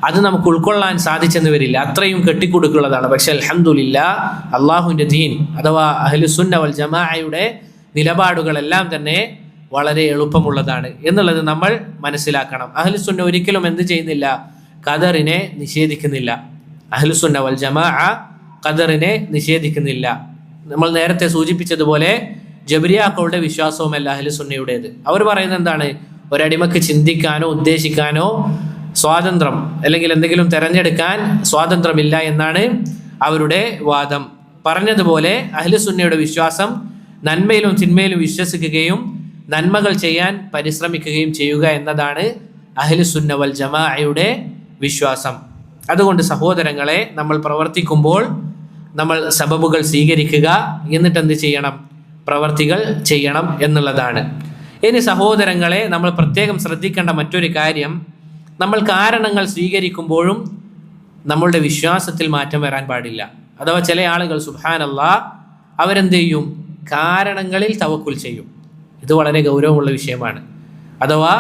അത് നമുക്ക് ഉൾക്കൊള്ളാൻ സാധിച്ചെന്ന് വരില്ല, അത്രയും കെട്ടിക്കൊടുക്കുള്ളതാണ്. പക്ഷെ അൽഹംദുലില്ലാ, അള്ളാഹുവിൻ്റെ ദീൻ അഥവാ അഹ്ലു സുന്ന വൽ ജമാഅയുടെ നിലപാടുകളെല്ലാം തന്നെ വളരെ എളുപ്പമുള്ളതാണ് എന്നുള്ളത് നമ്മൾ മനസ്സിലാക്കണം. അഹ്ലു സുന്ന ഒരിക്കലും എന്ത് ചെയ്യുന്നില്ല? ഖദറിനെ നിഷേധിക്കുന്നില്ല. അഹ്ലു സുന്ന വൽ ജമാഅ ഖദറിനെ നിഷേധിക്കുന്നില്ല. നമ്മൾ നേരത്തെ സൂചിപ്പിച്ചതുപോലെ ജബരിയാക്കളുടെ വിശ്വാസവുമല്ല അഹ്ലു സുന്നയുടേത്. അവർ പറയുന്നത് എന്താണ്? ഒരടിമക്ക് ചിന്തിക്കാനോ ഉദ്ദേശിക്കാനോ സ്വാതന്ത്ര്യം അല്ലെങ്കിൽ എന്തെങ്കിലും തിരഞ്ഞെടുക്കാൻ സ്വാതന്ത്ര്യമില്ല എന്നാണ് അവരുടെ വാദം. പറഞ്ഞതുപോലെ അഹ്ലുസുന്നയുടെ വിശ്വാസം നന്മയിലും തിന്മയിലും വിശ്വസിക്കുകയും നന്മകൾ ചെയ്യാൻ പരിശ്രമിക്കുകയും ചെയ്യുക എന്നതാണ് അഹ്ലുസുന്ന വൽ ജമാഅയുടെ വിശ്വാസം. അതുകൊണ്ട് സഹോദരങ്ങളെ, നമ്മൾ പ്രവർത്തിക്കുമ്പോൾ നമ്മൾ സബബുകൾ സ്വീകരിക്കുക, എന്നിട്ട് എന്ത് ചെയ്യണം? പ്രവർത്തികൾ ചെയ്യണം എന്നുള്ളതാണ്. ഇനി സഹോദരങ്ങളെ, നമ്മൾ പ്രത്യേകം ശ്രദ്ധിക്കേണ്ട മറ്റൊരു കാര്യം, നമ്മൾ കാരണങ്ങൾ സ്വീകരിക്കുമ്പോഴും നമ്മളുടെ വിശ്വാസത്തിൽ മാറ്റം വരാൻ പാടില്ല. അഥവാ ചില ആളുകൾ സുബ്ഹാനല്ലാഹ് അവരെന്ത് ചെയ്യും? കാരണങ്ങളിൽ തവക്കുൽ ചെയ്യും. ഇത് വളരെ ഗൗരവമുള്ള വിഷയമാണ്. അഥവാ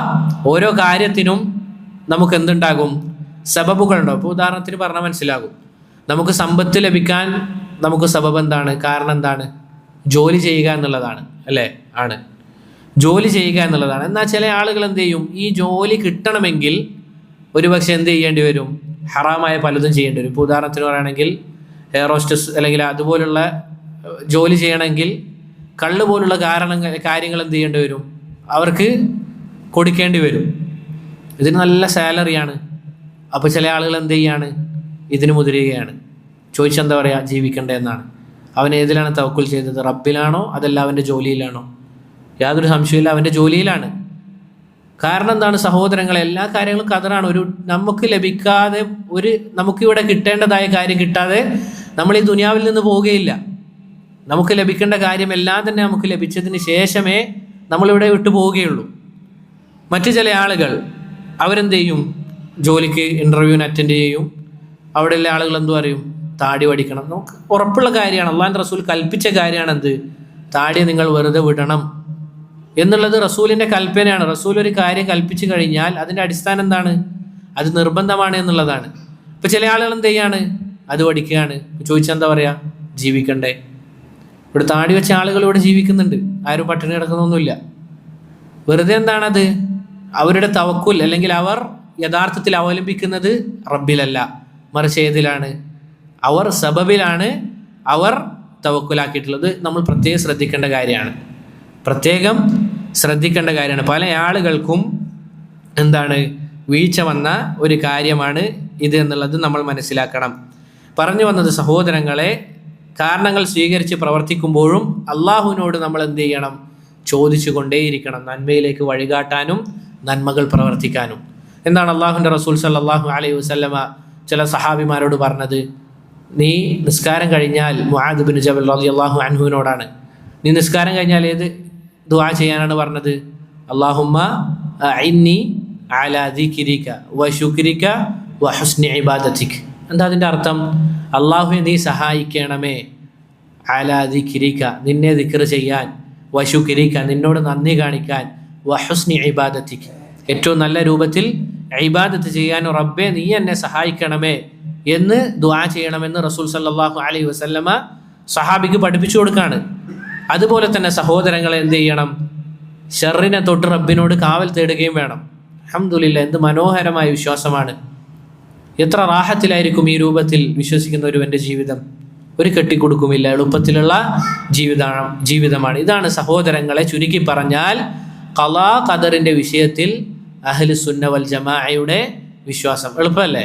ഓരോ കാര്യത്തിനും നമുക്ക് എന്തുണ്ടാകും? സബബുകളുണ്ടാവും. ഇപ്പോൾ ഉദാഹരണത്തിന് പറഞ്ഞാൽ മനസ്സിലാകും. നമുക്ക് സമ്പത്ത് ലഭിക്കാൻ നമുക്ക് സബബ് എന്താണ്? കാരണം എന്താണ്? ജോലി ചെയ്യുക എന്നുള്ളതാണ്, അല്ലേ? ആണ്, ജോലി ചെയ്യുക എന്നുള്ളതാണ്. എന്നാൽ ചില ആളുകൾ എന്ത് ചെയ്യും? ഈ ജോലി കിട്ടണമെങ്കിൽ ഒരുപക്ഷെ എന്ത് ചെയ്യേണ്ടി വരും? ഹറാമായ പലതും ചെയ്യേണ്ടി വരും. ഇപ്പോൾ ഉദാഹരണത്തിന് പറയുകയാണെങ്കിൽ എയർ ഹോസ്റ്റസ് അല്ലെങ്കിൽ അതുപോലുള്ള ജോലി ചെയ്യണമെങ്കിൽ കള്ള് പോലുള്ള കാര്യങ്ങൾ എന്ത് ചെയ്യേണ്ടി വരും? അവർക്ക് കൊടുക്കേണ്ടി വരും. ഇതിന് നല്ല സാലറിയാണ്. അപ്പോൾ ചില ആളുകൾ എന്ത് ചെയ്യാണ്? ഇതിന് മുതിരുകയാണ്. ചോദിച്ചെന്താ പറയുക? ജീവിക്കണ്ടേ എന്നാണ്. അവൻ ഏതിലാണ് തവക്കുൽ ചെയ്തത്? റബ്ബിലാണോ അതല്ല അവൻ്റെ ജോലിയിലാണോ? യാതൊരു സംശയമില്ല, അവൻ്റെ ജോലിയിലാണ്. കാരണം എന്താണ് സഹോദരങ്ങളെ? എല്ലാ കാര്യങ്ങളും ഖദറാണ്. നമുക്ക് ലഭിക്കാതെ നമുക്കിവിടെ കിട്ടേണ്ടതായ കാര്യം കിട്ടാതെ നമ്മൾ ഈ ദുനിയാവിൽ നിന്ന് പോവുകയില്ല. നമുക്ക് ലഭിക്കേണ്ട കാര്യം എല്ലാം തന്നെ നമുക്ക് ലഭിച്ചതിന് ശേഷമേ നമ്മളിവിടെ വിട്ടു പോവുകയുള്ളൂ. മറ്റു ചില ആളുകൾ അവരെന്ത് ചെയ്യും? ജോലിക്ക് ഇൻ്റർവ്യൂവിന് അറ്റൻഡ് ചെയ്യും. അവിടെയുള്ള ആളുകൾ എന്തു പറയും? താടി വടിക്കണം. നമുക്ക് ഉറപ്പുള്ള കാര്യമാണ്, അള്ളാഹുവിൻ്റെ റസൂൽ കൽപ്പിച്ച കാര്യമാണ്. എന്ത്? താടി നിങ്ങൾ വെറുതെ വിടണം എന്നുള്ളത് റസൂലിൻ്റെ കൽപ്പനയാണ്. റസൂൽ ഒരു കാര്യം കൽപ്പിച്ചു കഴിഞ്ഞാൽ അതിൻ്റെ അടിസ്ഥാനം എന്താണ്? അത് നിർബന്ധമാണ് എന്നുള്ളതാണ്. ഇപ്പം ചില ആളുകൾ എന്ത് ചെയ്യാണ്? അത് പഠിക്കുകയാണ്. ചോദിച്ചാൽ എന്താ പറയുക? ജീവിക്കണ്ടേ? ഇവിടെ താടി വെച്ച ആളുകൾ ഇവിടെ ജീവിക്കുന്നുണ്ട്, ആരും പട്ടിണി കിടക്കുന്നൊന്നുമില്ല. വെറുതെ എന്താണത്? അവരുടെ തവക്കുൽ അല്ലെങ്കിൽ അവർ യഥാർത്ഥത്തിൽ അവലംബിക്കുന്നത് റബ്ബിലല്ല, മറിച്ച് ഏതിലാണ്? അവർ സബബിലാണ് അവർ തവക്കുലാക്കിയിട്ടുള്ളത്. നമ്മൾ പ്രത്യേകം ശ്രദ്ധിക്കേണ്ട കാര്യമാണ്. പല ആളുകൾക്കും എന്താണ് വീഴ്ച വന്ന ഒരു കാര്യമാണ് ഇത് എന്നുള്ളത് നമ്മൾ മനസ്സിലാക്കണം. പറഞ്ഞു വന്നത് സഹോദരങ്ങളെ, കാരണങ്ങൾ സ്വീകരിച്ച് പ്രവർത്തിക്കുമ്പോഴും അള്ളാഹുവിനോട് നമ്മൾ എന്ത് ചെയ്യണം? ചോദിച്ചു കൊണ്ടേയിരിക്കണം, നന്മയിലേക്ക് വഴികാട്ടാനും നന്മകൾ പ്രവർത്തിക്കാനും. എന്താണ് അള്ളാഹുവിൻ്റെ റസൂൽ സല്ലല്ലാഹു അലൈഹി വസല്ലമ ചില സഹാബിമാരോട് പറഞ്ഞത്? നീ നിസ്കാരം കഴിഞ്ഞാൽ, മുആദ് ബിൻ ജബൽ റളിയല്ലാഹു അൻഹുവിനോടാണ്, നീ നിസ്കാരം കഴിഞ്ഞാൽ ഏത് ദുആ ചെയ്യാനാണ് പറഞ്ഞത്? അല്ലാഹുമ്മ അഇന്നി അലാ ദിക്രിക വശുക്രിക വഹുസ്നി ഇബാദതിക. എന്താ അതിൻ്റെ അർത്ഥം? അല്ലാഹുവേ നീ സഹായിക്കണമേ, അലാ ദിക്രിക നിന്നെ ദിക്ർ ചെയ്യാൻ, വശുക്രിക നിന്നോട് നന്ദി കാണിക്കാൻ, വഹുസ്നി ഇബാദതിക ഏറ്റവും നല്ല രൂപത്തിൽ ഇബാദത്ത് ചെയ്യാൻ റബ്ബേ നീ എന്നെ സഹായിക്കണമേ എന്ന് ദുആ ചെയ്യണമെന്ന് റസൂൽ സല്ലല്ലാഹു അലൈഹി വസല്ലമ സഹാബിക്ക് പഠിപ്പിച്ചു കൊടുക്കുകയാണ്. അതുപോലെ തന്നെ സഹോദരങ്ങളെ എന്ത് ചെയ്യണം? ഷർറിനെ തൊട്ട് റബ്ബിനോട് കാവൽ തേടുകയും വേണം. അൽഹംദുലില്ലാഹ്, എന്ത് മനോഹരമായ വിശ്വാസമാണ്! എത്ര റാഹത്തിലായിരിക്കും ഈ രൂപത്തിൽ വിശ്വസിക്കുന്ന ഒരുവൻ്റെ ജീവിതം. ഒരു കെട്ടിക്കൊടുക്കുമില്ല, എളുപ്പത്തിലുള്ള ജീവിതമാണ്. ഇതാണ് സഹോദരങ്ങളെ ചുരുക്കി പറഞ്ഞാൽ ഖളാ ഖദറിൻ്റെ വിഷയത്തിൽ അഹ്ലുസുന്ന വൽ ജമാഅയുടെ വിശ്വാസം. എളുപ്പമല്ലേ?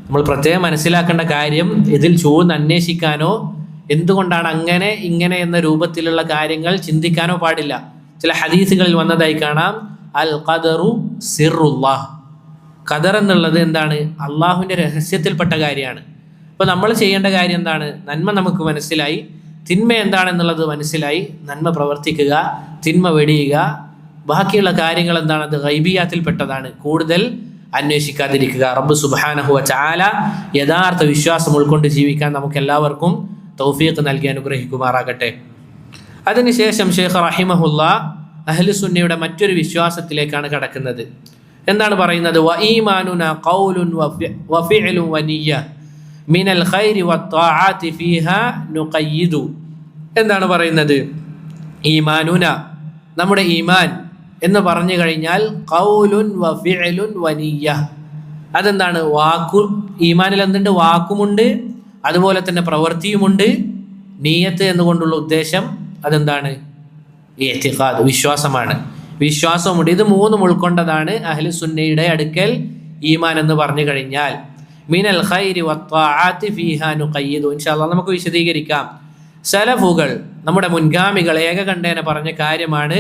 നമ്മൾ പ്രത്യേകം മനസ്സിലാക്കേണ്ട കാര്യം, ഇതിൽ അന്വേഷിക്കാനോ എന്തുകൊണ്ടാണ് അങ്ങനെ ഇങ്ങനെ എന്ന രൂപത്തിലുള്ള കാര്യങ്ങൾ ചിന്തിക്കാനോ പാടില്ല. ചില ഹദീസുകളിൽ വന്നതായി കാണാം, അൽ ഖദറു സിറുല്ലാഹ്. ഖദർ എന്നുള്ളത് എന്താണ്? അള്ളാഹുവിൻ്റെ രഹസ്യത്തിൽപ്പെട്ട കാര്യമാണ്. അപ്പോൾ നമ്മൾ ചെയ്യേണ്ട കാര്യം എന്താണ്? നന്മ നമുക്ക് മനസ്സിലായി, തിന്മ എന്താണെന്നുള്ളത് മനസ്സിലായി, നന്മ പ്രവർത്തിക്കുക, തിന്മ വെടിയുക. ബാക്കിയുള്ള കാര്യങ്ങൾ എന്താണ്? അത് ഗൈബിയാത്തിൽപ്പെട്ടതാണ്. കൂടുതൽ അന്വേഷിക്കാതിരിക്കുക. റബ്ബ് സുബ്ഹാനഹു വ തആല യഥാർത്ഥ വിശ്വാസം ഉൾക്കൊണ്ട് ജീവിക്കാൻ നമുക്ക് എല്ലാവർക്കും തൗഫീഖ് നൽകി അനുഗ്രഹിക്കുമാറാകട്ടെ. അതിനുശേഷം ഷെയ്ഖ് റഹിമഹുല്ലാ അഹ്ലുസുന്നയുടെ മറ്റൊരു വിശ്വാസത്തിലേക്കാണ് കടക്കുന്നത്. എന്താണ് പറയുന്നത്? വ ഈമാനുന ഖൗലുൻ വ ഫിഅലുൻ വ നിയ്യ മിനൽ ഖൈരി വത്ത്വാഅതി ഫീഹാ നുഖയ്യിദു. എന്താണ് പറയുന്നത്? ഈമാനുന, നമ്മുടെ ഈമാൻ എന്ന് പറഞ്ഞു കഴിഞ്ഞാൽ ഖൗലുൻ വ ഫിഅലുൻ വ നിയ്യ. അതെന്താണ്? ഈമാനിൽ എന്തുണ്ട്? വാക്കുമുണ്ട്, അതുപോലെ തന്നെ പ്രവൃത്തിയുമുണ്ട്. നിയ്യത്ത് എന്നുകൊണ്ടുള്ള ഉദ്ദേശം അതെന്താണ്? ഇഅ്തിഖാദ്, വിശ്വാസമാണ്. വിശ്വാസവുമുണ്ട്. ഇത് മൂന്നും ഉൾക്കൊണ്ടതാണ് അഹ്ലു സുന്നയുടെ അടുക്കൽ ഈമാൻ എന്ന് പറഞ്ഞു കഴിഞ്ഞാൽ. മിനൽ ഖൈരി വത്വാഅത്തി ഫീഹാ നുഖയ്യിദു. ഇൻഷാ അല്ലാഹ് നമുക്ക് വിശദീകരിക്കാം. സലഫുകൾ, നമ്മുടെ മുൻഗാമികൾ ഏകകണ്ഠേന പറഞ്ഞ കാര്യമാണ്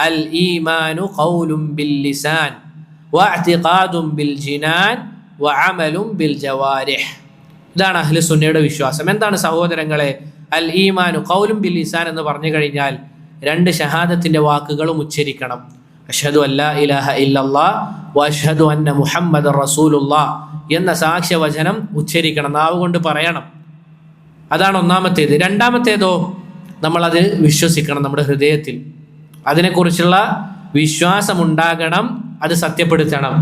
അൽ ഈമാനു ഖൗലുൻ ബിൽ ലിസാൻ വഅ്തിഖാദുൻ ബിൽ ജിനാൻ വഅമലുൻ ബിൽ ജവാരിഹ്. ഇതാണ് അഹ്ലു സുന്നയുടെ വിശ്വാസം. എന്താണ് സഹോദരങ്ങളെ അൽ ഈമാനു ഖൗലുൻ ബിൽ ലിസാൻ എന്ന് പറഞ്ഞു കഴിഞ്ഞാൽ 2 ഷഹാദത്തിന്റെ വാക്കുകളും ഉച്ചരിക്കണം. അഷ്ഹദു അല്ലാ ഇലാഹ ഇല്ലല്ലാഹ് വ അഷ്ഹദു അന്ന മുഹമ്മദർ റസൂലുള്ളാഹ് എന്ന സാക്ഷ്യവചനം ഉച്ചരിക്കണം, നാവ് കൊണ്ട് പറയണം. അതാണ് ഒന്നാമത്തേത്. രണ്ടാമത്തേതോ നമ്മളത് വിശ്വസിക്കണം നമ്മുടെ ഹൃദയത്തിൽ, അതിനെക്കുറിച്ചുള്ള വിശ്വാസമുണ്ടാകണം, അത് സത്യപ്പെടുത്തണം.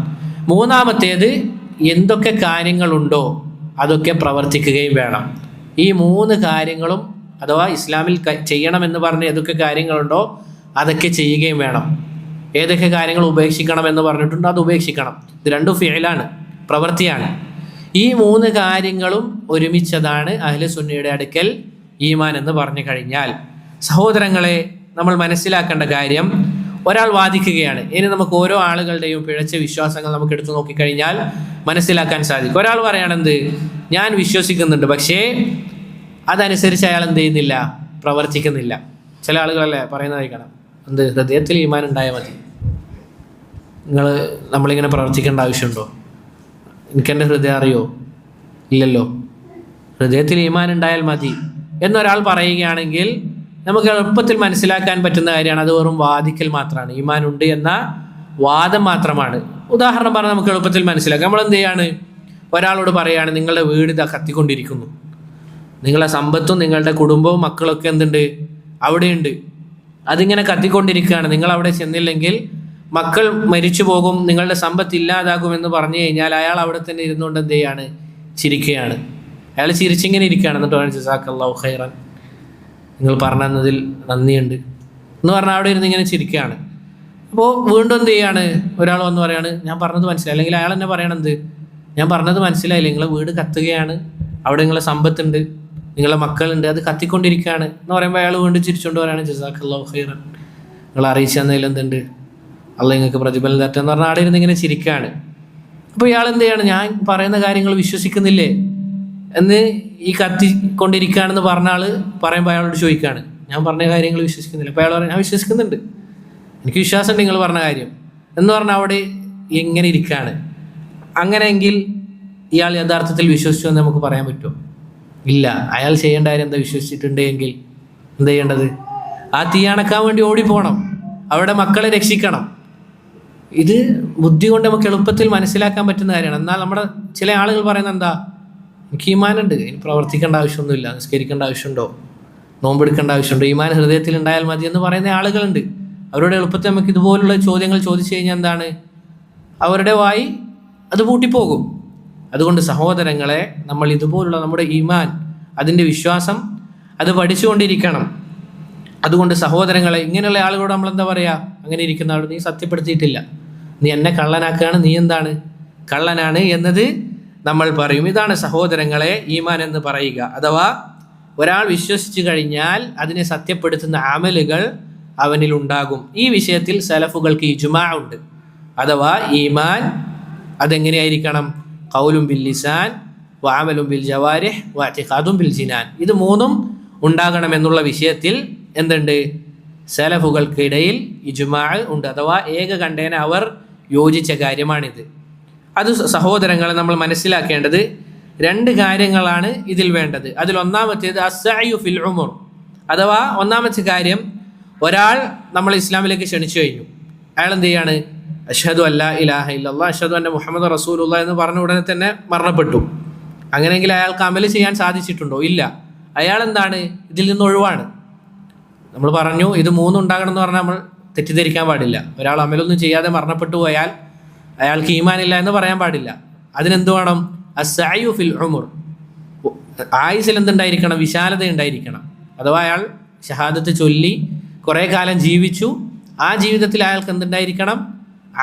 മൂന്നാമത്തേത് എന്തൊക്കെ കാര്യങ്ങളുണ്ടോ അതൊക്കെ പ്രവർത്തിക്കുകയും വേണം. ഈ 3 കാര്യങ്ങളും അഥവാ ഇസ്ലാമിൽ ചെയ്യണമെന്ന് പറഞ്ഞ് ഏതൊക്കെ കാര്യങ്ങളുണ്ടോ അതൊക്കെ ചെയ്യുകയും വേണം. ഏതൊക്കെ കാര്യങ്ങൾ ഉപേക്ഷിക്കണമെന്ന് പറഞ്ഞിട്ടുണ്ടോ അത് ഉപേക്ഷിക്കണം. ഇത് 2 ഫിഅലാണ്, പ്രവൃത്തിയാണ്. ഈ 3 കാര്യങ്ങളും ഒരുമിച്ചതാണ് അഹ്ലു സുന്നയുടെ അടുക്കൽ ഈമാൻ എന്ന് പറഞ്ഞു കഴിഞ്ഞാൽ. സഹോദരങ്ങളെ, നമ്മൾ മനസ്സിലാക്കേണ്ട കാര്യം, ഒരാൾ വാദിക്കുകയാണ്. ഇനി നമുക്ക് ഓരോ ആളുകളുടെയും പിഴച്ച വിശ്വാസങ്ങൾ നമുക്ക് എടുത്തു നോക്കിക്കഴിഞ്ഞാൽ മനസ്സിലാക്കാൻ സാധിക്കും. ഒരാൾ പറയുകയാണെന്ത്, ഞാൻ വിശ്വസിക്കുന്നുണ്ട്, പക്ഷേ അതനുസരിച്ച് അയാൾ എന്ത് ചെയ്യുന്നില്ല, പ്രവർത്തിക്കുന്നില്ല. ചില ആളുകളല്ലേ പറയുന്നതായി കാണാം, എന്ത് ഹൃദയത്തിൽ ഈമാൻ ഉണ്ടായാൽ മതി, നമ്മളിങ്ങനെ പ്രവർത്തിക്കേണ്ട ആവശ്യമുണ്ടോ? എനിക്കെൻ്റെ ഹൃദയം അറിയോ? ഇല്ലല്ലോ. ഹൃദയത്തിൽ ഈമാൻ ഉണ്ടായാൽ മതി എന്നൊരാൾ പറയുകയാണെങ്കിൽ നമുക്ക് എളുപ്പത്തിൽ മനസ്സിലാക്കാൻ പറ്റുന്ന കാര്യമാണ്, അത് വെറും വാദിക്കൽ മാത്രമാണ്, ഈമാൻ ഉണ്ട് എന്ന വാദം മാത്രമാണ്. ഉദാഹരണം പറഞ്ഞാൽ നമുക്ക് എളുപ്പത്തിൽ മനസ്സിലാക്കാം. നമ്മൾ എന്ത് ചെയ്യാണ്, ഒരാളോട് പറയുകയാണ് നിങ്ങളുടെ വീട് ഇതാ കത്തിക്കൊണ്ടിരിക്കുന്നു, നിങ്ങളുടെ സമ്പത്തും നിങ്ങളുടെ കുടുംബവും മക്കളൊക്കെ എന്തുണ്ട് അവിടെയുണ്ട്, അതിങ്ങനെ കത്തിക്കൊണ്ടിരിക്കുകയാണ്, നിങ്ങൾ അവിടെ ചെന്നില്ലെങ്കിൽ മക്കൾ മരിച്ചു പോകും, നിങ്ങളുടെ സമ്പത്ത് ഇല്ലാതാകുമെന്ന് പറഞ്ഞു കഴിഞ്ഞാൽ അയാൾ അവിടെ തന്നെ ഇരുന്നുകൊണ്ട് എന്ത് ചെയ്യാണ്, ചിരിക്കുകയാണ്. അയാൾ ചിരിച്ചിങ്ങനെ ഇരിക്കുകയാണ്. എന്നിട്ട് ജസാക്കല്ലാഹു ഖൈറൻ, നിങ്ങൾ പറഞ്ഞതിൽ നന്ദിയുണ്ട് എന്ന് പറഞ്ഞാൽ അവിടെ ഇരുന്ന് ഇങ്ങനെ ചിരിക്കുകയാണ്. അപ്പോൾ വീണ്ടും എന്ത് ചെയ്യാണ്, ഒരാൾ വന്ന് പറയാണ് ഞാൻ പറഞ്ഞത് മനസ്സിലായി, അല്ലെങ്കിൽ അയാൾ എന്നെ പറയണത് ഞാൻ പറഞ്ഞത് മനസ്സിലായില്ല, നിങ്ങളെ വീട് കത്തുകയാണ്, അവിടെ നിങ്ങളെ സമ്പത്തുണ്ട്, നിങ്ങളെ മക്കളുണ്ട്, അത് കത്തിക്കൊണ്ടിരിക്കുകയാണ് എന്ന് പറയുമ്പോൾ അയാൾ വീണ്ടും ചിരിച്ചുകൊണ്ട് പറയാണ് ജസാക്കല്ലാഹു ഖൈറൻ, നിങ്ങൾ അറിയിച്ചു തന്നതിൽ എന്തുണ്ട്, അല്ല നിങ്ങൾക്ക് പ്രതിഫലം തട്ടെന്ന് പറഞ്ഞാൽ അവിടെ ഇരുന്ന് ഇങ്ങനെ ചിരിക്കുകയാണ്. അപ്പോൾ ഇയാൾ എന്ത് ചെയ്യാണ്, ഞാൻ പറയുന്ന കാര്യങ്ങൾ വിശ്വസിക്കുന്നില്ലേ എന്ന് ഈ കത്തിക്കൊണ്ടിരിക്കുകയാണെന്ന് പറഞ്ഞ ആൾ പറയുമ്പോൾ അയാളോട് ചോദിക്കുകയാണ് ഞാൻ പറഞ്ഞ കാര്യങ്ങൾ വിശ്വസിക്കുന്നില്ല. അപ്പോൾ അയാൾ പറയും ഞാൻ വിശ്വസിക്കുന്നുണ്ട്, എനിക്ക് വിശ്വാസമുണ്ട് നിങ്ങൾ പറഞ്ഞ കാര്യം എന്ന് പറഞ്ഞാൽ അവിടെ എങ്ങനെ ഇരിക്കുകയാണ്. അങ്ങനെയെങ്കിൽ ഇയാൾ യഥാർത്ഥത്തിൽ വിശ്വസിച്ചു എന്ന് നമുക്ക് പറയാൻ പറ്റുമോ? ഇല്ല. അയാൾ ചെയ്യേണ്ട കാര്യം എന്താ, വിശ്വസിച്ചിട്ടുണ്ട് എങ്കിൽ എന്താ ചെയ്യേണ്ടത്, ആ തീ അണക്കാൻ വേണ്ടി ഓടിപ്പോണം, അവിടെ മക്കളെ രക്ഷിക്കണം. ഇത് ബുദ്ധി കൊണ്ട് നമുക്ക് എളുപ്പത്തിൽ മനസ്സിലാക്കാൻ പറ്റുന്ന കാര്യമാണ്. എന്നാൽ നമ്മുടെ ചില ആളുകൾ പറയുന്നത് എന്താ, എനിക്ക് ഈമാനുണ്ട്, ഇനി പ്രവർത്തിക്കേണ്ട ആവശ്യമൊന്നുമില്ല, നിസ്കരിക്കേണ്ട ആവശ്യമുണ്ടോ, നോമ്പെടുക്കേണ്ട ആവശ്യമുണ്ടോ, ഈമാൻ ഹൃദയത്തിൽ ഉണ്ടായാൽ മതി എന്ന് പറയുന്ന ആളുകളുണ്ട്. അവരുടെ എളുപ്പത്തിൽ നമുക്ക് ഇതുപോലുള്ള ചോദ്യങ്ങൾ ചോദിച്ചു കഴിഞ്ഞാൽ എന്താണ്, അവരുടെ വായി അത് പൂട്ടിപ്പോകും. അതുകൊണ്ട് സഹോദരങ്ങളെ, നമ്മൾ ഇതുപോലുള്ള നമ്മുടെ ഈമാൻ, അതിൻ്റെ വിശ്വാസം അത് പഠിച്ചുകൊണ്ടിരിക്കണം. അതുകൊണ്ട് സഹോദരങ്ങളെ, ഇങ്ങനെയുള്ള ആളുകളോട് നമ്മൾ എന്താ പറയുക, അങ്ങനെ ഇരിക്കുന്ന ആൾ നീ സത്യപ്പെടുത്തിയിട്ടില്ല, നീ എന്നെ കള്ളനാക്കുകയാണ്, നീ എന്താണ് കള്ളനാണ് എന്നത് നമ്മൾ പറയും. ഇതാണ് സഹോദരങ്ങളെ ഈമാൻ എന്ന് പറയുക. അഥവാ ഒരാൾ വിശ്വസിച്ചു കഴിഞ്ഞാൽ അതിനെ സത്യപ്പെടുത്തുന്ന അമലുകൾ അവനിൽ ഉണ്ടാകും. ഈ വിഷയത്തിൽ സലഫുകൾക്ക് ഇജ്മാ ഉണ്ട്. അഥവാ ഈമാൻ അതെങ്ങനെയായിരിക്കണം, ഖൗലുൻ ബിൽ ലിസാൻ വഅമലുൻ ബിൽ ജവാരിഹ് വഅ്തിഖാദുൻ ബിൽ ജിനാൻ, ഇത് 3ഉം ഉണ്ടാകണമെന്നുള്ള വിഷയത്തിൽ എന്തുണ്ട്, സലഫുകൾക്കിടയിൽ ഇജ്മാ ഉണ്ട്. അഥവാ ഏകകണ്ഠേന അവർ യോജിച്ച കാര്യമാണിത്. അത് സഹോദരങ്ങളെ നമ്മൾ മനസ്സിലാക്കേണ്ടത് 2 കാര്യങ്ങളാണ് ഇതിൽ വേണ്ടത്. അതിൽ ഒന്നാമത്തേത് അസ്സഅയു ഫിൽ ഉമുർ, അഥവാ ഒന്നാമത്തെ കാര്യം, ഒരാൾ നമ്മൾ ഇസ്ലാമിലേക്ക് ക്ഷണിച്ചു കഴിഞ്ഞു, അയാൾ എന്ത് ചെയ്യാണ്, അഷ്ഹദു അല്ലാ ഇലാഹ ഇല്ലല്ലാഹ് അഷ്ഹദു അന്ന മുഹമ്മദ് റസൂലുള്ളാഹ് എന്ന് പറഞ്ഞ ഉടനെ തന്നെ മരണപ്പെട്ടു. അങ്ങനെയെങ്കിൽ അയാൾക്ക് അമൽ ചെയ്യാൻ സാധിച്ചിട്ടുണ്ടോ? ഇല്ല. അയാൾ എന്താണ്, ഇതിൽ നിന്ന് ഒഴിവാണ്. നമ്മൾ പറഞ്ഞു ഇത് 3 ഉണ്ടാകണം എന്ന് പറഞ്ഞാൽ നമ്മൾ തെറ്റിദ്ധരിക്കാൻ പാടില്ല. ഒരാൾ അമലൊന്നും ചെയ്യാതെ മരണപ്പെട്ടു പോയാൽ അയാൾക്ക് ഈമാനില്ല എന്ന് പറയാൻ പാടില്ല. അതിനെന്ത് വേണം, അസ്സഅയു ഫിൽ ഉമുർ, ആയുസിൽ എന്തുണ്ടായിരിക്കണം, വിശാലത ഉണ്ടായിരിക്കണം. അഥവാ അയാൾ ഷഹാദത്ത് ചൊല്ലി കുറേ കാലം ജീവിച്ചു, ആ ജീവിതത്തിൽ അയാൾക്ക് എന്തുണ്ടായിരിക്കണം,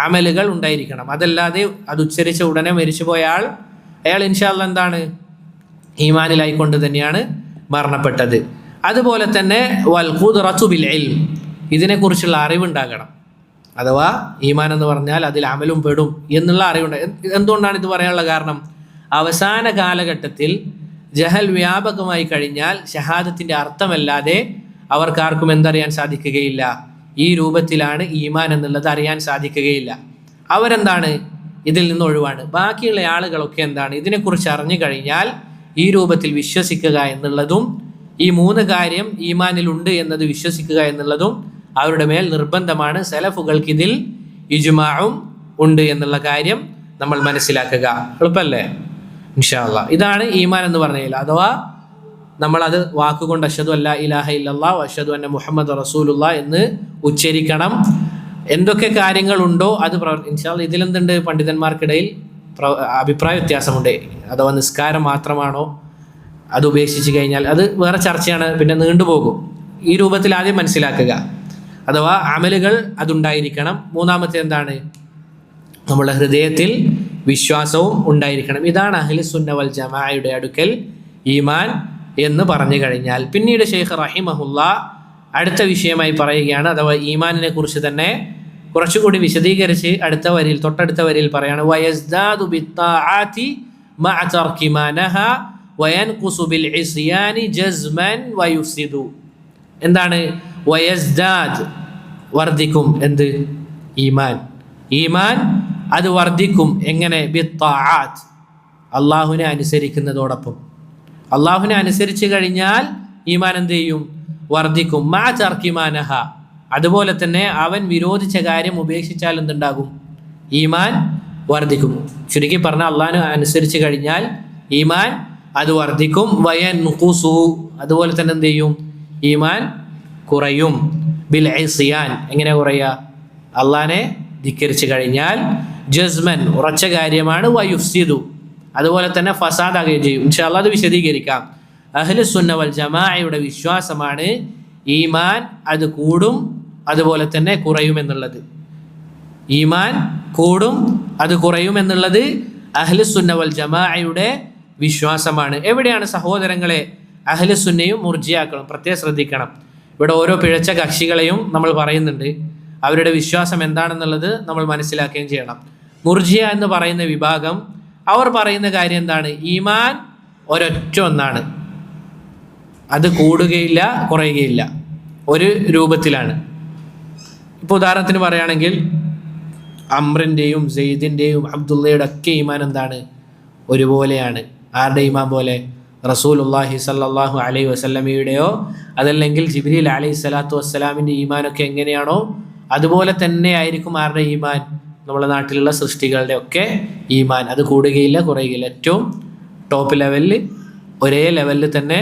അമലുകൾ ഉണ്ടായിരിക്കണം. അതല്ലാതെ അത് ഉച്ചരിച്ച ഉടനെ മരിച്ചുപോയ അയാൾ ഇൻഷാ അല്ലാഹ് എന്താണ്, ഈമാനിലായിക്കൊണ്ട് തന്നെയാണ് മരണപ്പെട്ടത്. അതുപോലെ തന്നെ വൽ ഖുദ്റതു ബിൽ ഇൽം, ഇതിനെക്കുറിച്ചുള്ള അറിവുണ്ടാകണം. അഥവാ ഈമാൻ എന്ന് പറഞ്ഞാൽ അതിൽ അമലും പെടും എന്നുള്ള അറിവുണ്ട്. എന്തുകൊണ്ടാണ് ഇത് പറയാനുള്ള കാരണം? അവസാന കാലഘട്ടത്തിൽ ജഹൽ വ്യാപകമായി കഴിഞ്ഞാൽ ഷഹാദത്തിൻ്റെ അർത്ഥമല്ലാതെ അവർക്കാർക്കും എന്തറിയാൻ സാധിക്കുകയില്ല, ഈ രൂപത്തിലാണ് ഈമാൻ എന്നുള്ളത് അറിയാൻ സാധിക്കുകയില്ല. അവരെന്താണ്? ഇതിൽ നിന്ന് ഒഴിവാണ്. ബാക്കിയുള്ള ആളുകളൊക്കെ എന്താണ്? ഇതിനെക്കുറിച്ച് അറിഞ്ഞു കഴിഞ്ഞാൽ ഈ രൂപത്തിൽ വിശ്വസിക്കുക എന്നുള്ളതും ഈ 3 കാര്യം ഈമാനിലുണ്ട് എന്നത് വിശ്വസിക്കുക എന്നുള്ളതും അവരുടെ മേൽ നിർബന്ധമാണ്. സലഫുകൾക്ക് ഇതിൽ ഇജ്മാഉം ഉണ്ട് എന്നുള്ള കാര്യം നമ്മൾ മനസ്സിലാക്കുക. എളുപ്പമല്ലേ? ഇൻഷാ അല്ലാഹ്. ഇതാണ് ഈമാൻ എന്ന് പറഞ്ഞാൽ. അഥവാ നമ്മളത് വാക്കുകൊണ്ട് അഷ്ഹദു അല്ലാ ഇലാഹ ഇല്ലല്ലാഹ് വഅഷ്ഹദു അന്ന മുഹമ്മദ് റസൂലുള്ളാഹ് എന്ന് ഉച്ചരിക്കണം. എന്തൊക്കെ കാര്യങ്ങളുണ്ടോ അത് ഇൻഷാ അല്ലാഹ്. ഇതിലെന്തുണ്ട്? പണ്ഡിതന്മാർക്കിടയിൽ അഭിപ്രായ വ്യത്യാസമുണ്ട്. അഥവാ നിസ്കാരം മാത്രമാണോ, അത് ഉപേക്ഷിച്ച് കഴിഞ്ഞാൽ അത് വേറെ ചർച്ചയാണ്, പിന്നെ നീണ്ടുപോകും. ഈ രൂപത്തിൽ ആദ്യം മനസ്സിലാക്കുക. അഥവാ അമലുകൾ അതുണ്ടായിരിക്കണം. മൂന്നാമത്തെ എന്താണ്? നമ്മുടെ ഹൃദയത്തിൽ വിശ്വാസവും ഉണ്ടായിരിക്കണം. ഇതാണ് അഹ്ലുസുന്ന വൽ ജമാഅയുടെ അടുക്കൽ ഈമാൻ എന്ന് പറഞ്ഞു കഴിഞ്ഞാൽ. പിന്നീട് ശൈഖ് റഹിമഹുല്ലാഹ് അടുത്ത വിഷയമായി പറയുകയാണ്. അഥവാ ഈമാനിനെ കുറിച്ച് തന്നെ കുറച്ചുകൂടി വിശദീകരിച്ച് അടുത്ത വരിയിൽ, തൊട്ടടുത്ത വരിയിൽ പറയാണ്, വയസ്ദാദു ബിത്താഅതി മഅ തർകി മാ നഹാ വയൻഖുസു ബിൽ ഇസ്യാനി ജസ്മൻ വയുഫ്സിദു. എന്താണ്? വയസ്ദാദ് വർദ്ധിക്കും. എന്ത്? ഈമാൻ. ഈമാൻ അത് വർദ്ധിക്കും. എങ്ങനെ? ബിത്താഅത്ത്, അള്ളാഹുവിനെ അനുസരിക്കുന്നതോടൊപ്പം. അള്ളാഹുവിനെ അനുസരിച്ച് കഴിഞ്ഞാൽ ഈമാൻ എന്ത് ചെയ്യും? വർദ്ധിക്കും. മാ തർകി മാ നഹാ, അതുപോലെ തന്നെ അവൻ വിരോധിച്ച കാര്യം ഉപേക്ഷിച്ചാൽ എന്തുണ്ടാകും? ഈമാൻ വർദ്ധിക്കും. ചുരുക്കി പറഞ്ഞാൽ അള്ളാഹുവിനെ അനുസരിച്ച് കഴിഞ്ഞാൽ ഈമാൻ അത് വർദ്ധിക്കും. വയൻഖുസു, അതുപോലെ തന്നെ എന്ത് ചെയ്യും? ഈമാൻ കുറയും. ബിൽ ഇസ്യാൻ, എങ്ങനെ കുറയുക? അള്ളാഹിനെ ധിക്കരിച്ച് കഴിഞ്ഞാൽ. ജസ്മൻ, ഉറച്ച കാര്യമാണ്. വയുഫ്സിദു, അതുപോലെ തന്നെ ഫസാദാകുകയും ചെയ്യും. ഇൻഷാ അല്ലാഹ് അത് വിശദീകരിക്കാം. അഹ്ലുസുന്ന വൽ ജമാഅയുടെ വിശ്വാസമാണ് ഈമാൻ അത് കൂടും അതുപോലെ തന്നെ കുറയും എന്നുള്ളത്. ഈമാൻ കൂടും അത് കുറയും എന്നുള്ളത് അഹ്ലുസുന്ന വൽ ജമാഅയുടെ വിശ്വാസമാണ്. എവിടെയാണ് സഹോദരങ്ങളെ അഹ്ലുസുന്നയും മുർജിയാക്കളും? പ്രത്യേകം ശ്രദ്ധിക്കണം. ഇവിടെ ഓരോ പിഴച്ച കക്ഷികളെയും നമ്മൾ പറയുന്നുണ്ട്. അവരുടെ വിശ്വാസം എന്താണെന്നുള്ളത് നമ്മൾ മനസ്സിലാക്കുകയും ചെയ്യണം. മുർജിയ എന്ന് പറയുന്ന വിഭാഗം, അവർ പറയുന്ന കാര്യം എന്താണ്? ഈമാൻ ഒരൊറ്റ ഒന്നാണ്, അത് കൂടുകയില്ല കുറയുകയില്ല, ഒരു രൂപത്തിലാണ്. ഇപ്പോൾ ഉദാഹരണത്തിന് പറയുകയാണെങ്കിൽ അമ്രിൻ്റെയും സെയ്ദിൻ്റെയും അബ്ദുള്ളയുടെ ഒക്കെ ഈമാൻ എന്താണ്? ഒരുപോലെയാണ്. ആരുടെ ഈമാൻ പോലെ? റസൂലുള്ളാഹി സ്വല്ലല്ലാഹു അലൈഹി വസല്ലമയുടെയോ അതല്ലെങ്കിൽ ജിബ്രീൽ അലൈഹി സ്വലാത്തു വസ്സലാമിൻ്റെ ഈമാനൊക്കെ എങ്ങനെയാണോ അതുപോലെ തന്നെ ആയിരിക്കും ആരുടെ ഈമാൻ? നമ്മുടെ നാട്ടിലുള്ള സൃഷ്ടികളുടെ ഒക്കെ ഈമാൻ. അത് കൂടുകയില്ല കുറയുകയില്ല, ഏറ്റവും ടോപ്പ് ലെവലിൽ ഒരേ ലെവലിൽ തന്നെ